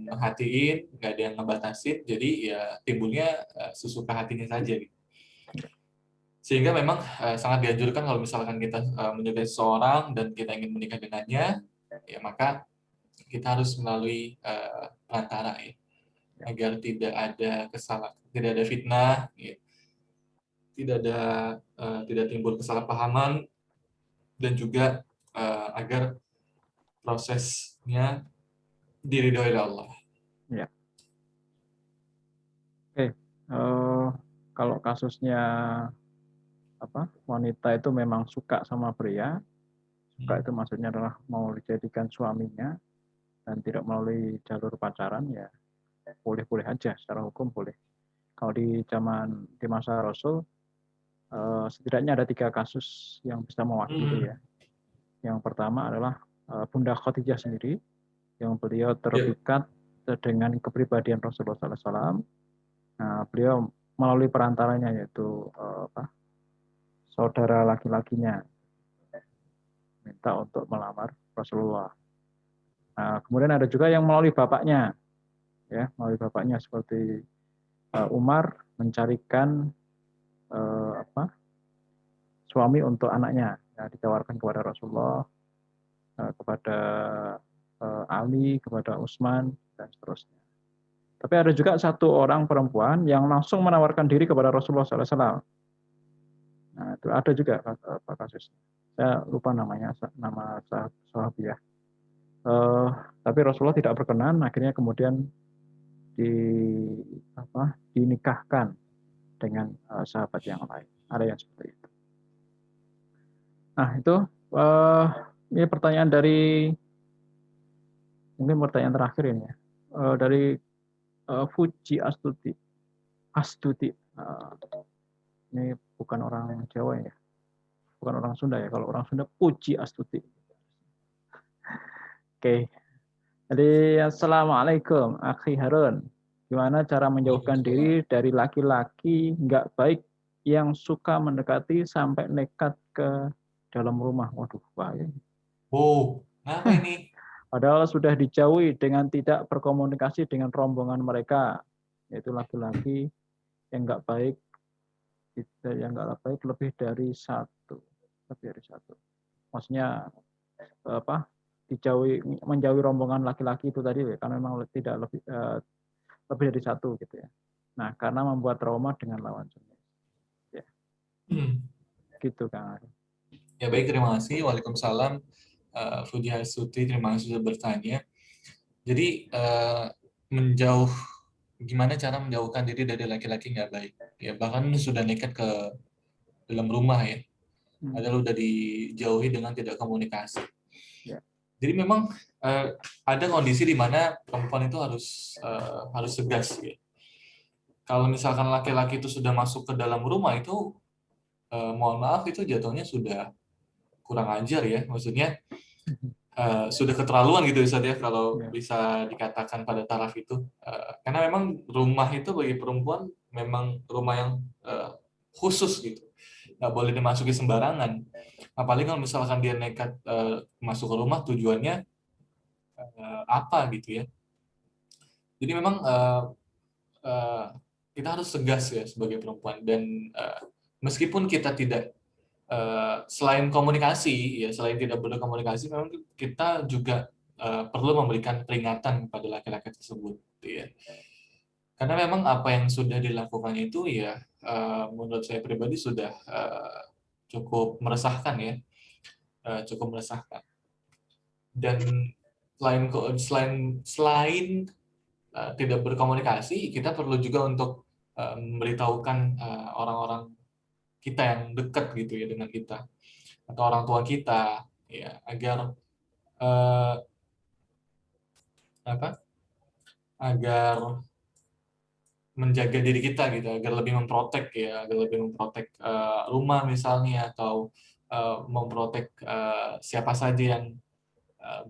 hatiin, nggak ada yang ngebatasin. Jadi ya timbulnya sesuka hatinya saja gitu. Sehingga memang sangat dianjurkan kalau misalkan kita menyukai seseorang dan kita ingin menikah dengannya, ya maka kita harus melalui perantara ya, agar tidak ada fitnah, ya, tidak timbul kesalahpahaman dan juga agar prosesnya diridhoi oleh Allah. Ya. Oke. Kalau kasusnya wanita itu memang suka sama pria, suka itu maksudnya adalah mau dijadikan suaminya dan tidak melalui jalur pacaran, ya boleh-boleh aja, secara hukum boleh. Kalau di masa Rasul, setidaknya ada 3 kasus yang bisa mewakili ya. Yang pertama adalah Bunda Khadijah sendiri, yang beliau Ya. terpikat dengan kepribadian Rasulullah SAW. Nah, beliau melalui perantaranya, yaitu saudara laki-lakinya minta untuk melamar Rasulullah. Nah, kemudian ada juga yang melalui bapaknya, ya, melalui bapaknya seperti Umar mencarikan suami untuk anaknya, ya, ditawarkan kepada Rasulullah, kepada Ali, kepada Utsman, dan seterusnya. Tapi ada juga satu orang perempuan yang langsung menawarkan diri kepada Rasulullah SAW. Nah, itu ada juga kasusnya. Saya lupa nama sahabiah. Tapi Rasulullah tidak berkenan, akhirnya kemudian dinikahkan dengan sahabat yang lain. Ada yang seperti itu. Nah, itu ini pertanyaan mungkin pertanyaan terakhir ini ya. Dari Fuji Astuti. Ini bukan orang Jawa ya. Bukan orang Sunda ya. Kalau orang Sunda Puji Astuti. Oke. Jadi Assalamualaikum Akhi Harun. Gimana cara menjauhkan diri dari laki-laki nggak baik yang suka mendekati sampai nekat ke dalam rumah? Waduh, bahaya. Oh, apa ini? Padahal sudah dijauhi dengan tidak berkomunikasi dengan rombongan mereka, yaitu laki-laki yang nggak baik, lebih dari satu. Maksudnya menjauhi rombongan laki-laki itu tadi, karena memang tidak lebih dari satu gitu ya. Nah, karena membuat trauma dengan lawan jenis. Ya. Gitu Kang. Ya baik, terima kasih. Waalaikumsalam. Fuji Hasuti, terima kasih sudah bertanya. Jadi gimana cara menjauhkan diri dari laki-laki nggak baik? Ya bahkan sudah nekat ke dalam rumah ya, padahal udah dijauhi dengan tidak komunikasi. Ya. Jadi memang ada kondisi di mana perempuan itu harus tegas ya. Kalau misalkan laki-laki itu sudah masuk ke dalam rumah itu, mohon maaf itu jatuhnya sudah kurang ajar ya. Maksudnya sudah keterlaluan gitu Ustaz ya kalau Ya. bisa dikatakan pada taraf itu. Karena memang rumah itu bagi perempuan memang rumah yang khusus gitu. Nggak boleh dimasuki sembarangan. Apalagi kalau misalkan dia nekat masuk ke rumah tujuannya apa gitu ya. Jadi memang uh, kita harus tegas ya sebagai perempuan dan meskipun kita tidak selain komunikasi ya selain tidak berkomunikasi memang kita juga perlu memberikan peringatan kepada laki-laki tersebut gitu ya. Karena memang apa yang sudah dilakukan itu ya menurut saya pribadi sudah cukup meresahkan ya, cukup meresahkan. Dan selain tidak berkomunikasi, kita perlu juga untuk memberitahukan orang-orang kita yang dekat gitu ya dengan kita atau orang tua kita ya agar eh, apa? Agar menjaga diri kita gitu, agar lebih memprotek ya, agar lebih memprotek rumah misalnya atau memprotek siapa saja yang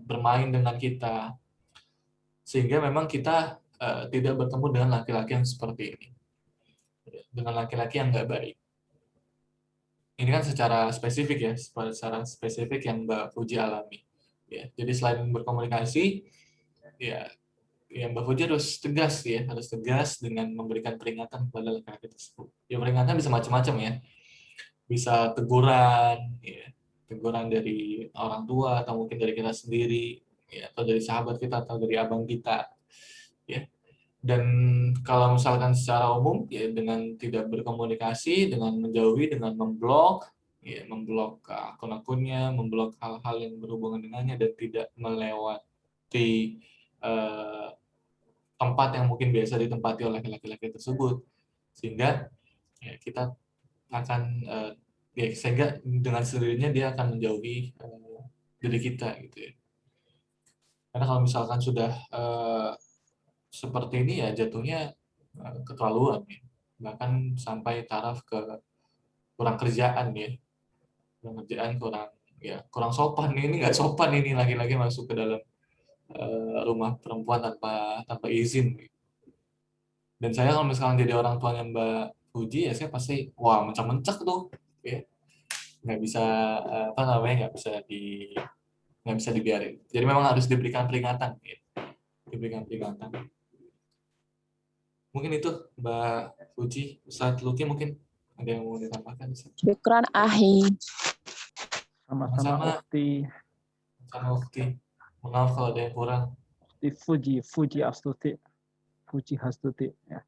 bermain dengan kita sehingga memang kita tidak bertemu dengan laki-laki yang seperti ini, dengan laki-laki yang nggak baik. Ini kan secara spesifik ya, secara spesifik yang Mbak Puji alami. Ya, jadi selain berkomunikasi, ya, ya Mbak Puji harus tegas ya, harus tegas dengan memberikan peringatan kepada laki-laki tersebut. Ya peringatan bisa macam-macam ya, bisa teguran, ya, teguran dari orang tua atau mungkin dari kita sendiri, ya, atau dari sahabat kita atau dari abang kita, ya. Dan kalau misalkan secara umum ya dengan tidak berkomunikasi, dengan menjauhi, dengan memblok, ya memblok akun-akunnya, memblok hal-hal yang berhubungan dengannya dan tidak melewati eh, tempat yang mungkin biasa ditempati oleh laki-laki tersebut, sehingga ya, kita akan ya sehingga dengan sendirinya dia akan menjauhi diri kita gitu ya. Karena kalau misalkan sudah seperti ini ya jatuhnya keterlaluan ya. Bahkan sampai taraf ke kurang kerjaan ya. Kurang kerjaan, kurang sopan. Ini nggak sopan ini laki-laki masuk ke dalam rumah perempuan tanpa tanpa izin. Dan saya kalau misalkan jadi orang tuanya Mbak Puji ya saya pasti wah mencak-mencak tuh. Ya. Nggak bisa apa namanya nggak bisa dibiarin. Jadi memang harus diberikan peringatan. Ya. Diberikan peringatan. Mungkin itu Mbak Puji, Ustadz Luki mungkin ada yang mau ditambahkan? Syukran Ahi. Sama-sama Sama-sama Ukti. sama Ukti. Maaf kalau ada yang kurang. Di Fuji Astuti. Fuji Hastuti. Ya.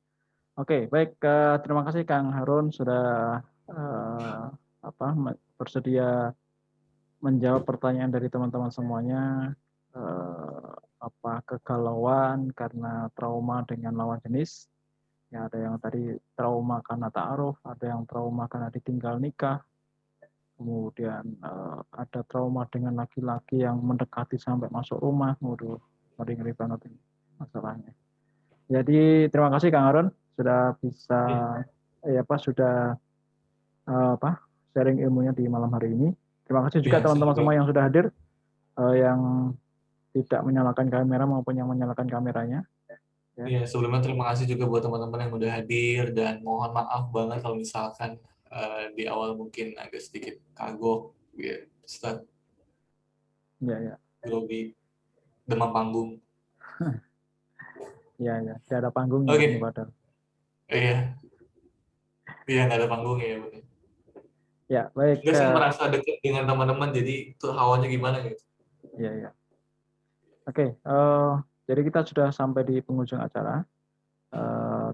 Oke, baik. Terima kasih Kang Harun sudah bersedia menjawab pertanyaan dari teman-teman semuanya. Kegalauan karena trauma dengan lawan jenis. Ya, ada yang tadi trauma karena ta'aruf, ada yang trauma karena ditinggal nikah, kemudian ada trauma dengan laki-laki yang mendekati sampai masuk rumah. Waduh, ngeri banget ini masalahnya. Jadi terima kasih Kang Harun sudah bisa sudah sharing ilmunya di malam hari ini. Terima kasih juga teman-teman semua yang sudah hadir, yang tidak menyalakan kamera maupun yang menyalakan kameranya. Iya, sebelumnya terima kasih juga buat teman-teman yang udah hadir dan mohon maaf banget kalau misalkan di awal mungkin agak sedikit kagok, ya, Ustaz. Ya. Grogi, demam panggung. Iya, tidak ada panggungnya ini padahal. Iya, nggak ada panggungnya ya benar. Ya, baik. Nggak sih merasa dekat dengan teman-teman, jadi itu hawanya gimana gitu. Iya. Oke, jadi kita sudah sampai di penghujung acara.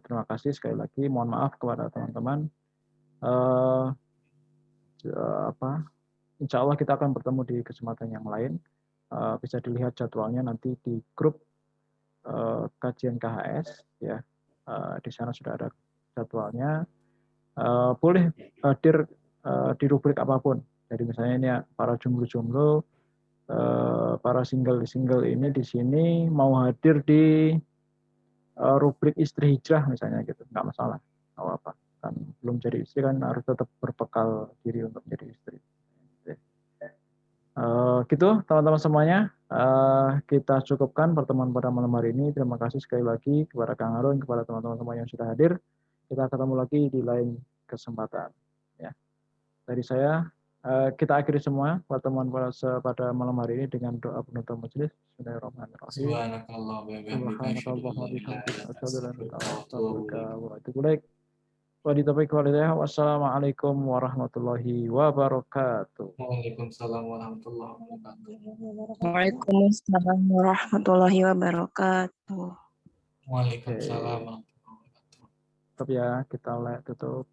Terima kasih sekali lagi. Mohon maaf kepada teman-teman. Insya Allah kita akan bertemu di kesempatan yang lain. Bisa dilihat jadwalnya nanti di grup kajian KHS ya. Di sana sudah ada jadwalnya. Boleh hadir di rubrik apapun. Jadi misalnya ini ya, para jomblo-jomblo, para single ini di sini mau hadir di rubrik istri hijrah misalnya gitu, nggak masalah, nggak apa-apa. Kan belum jadi istri kan harus tetap berbekal diri untuk jadi istri. Gitu teman-teman semuanya, kita cukupkan pertemuan pada malam hari ini. Terima kasih sekali lagi kepada Kang Harun, kepada teman-teman semua yang sudah hadir. Kita ketemu lagi di lain kesempatan. Ya. Dari saya, kita akhiri semua pertemuan pada malam hari ini dengan doa penutup majelis. Bismillahirrahmanirrahim. Subhanakallah wa bihamdika asyhadu an la ilaha illa anta astaghfiruka wa atubu ilaik. Wassalamualaikum warahmatullahi wabarakatuh. Waalaikumsalam warahmatullahi wabarakatuh. Waalaikumsalam warahmatullahi wabarakatuh. Waalaikumsalam warahmatullahi wabarakatuh. Tetap ya, kita tutup.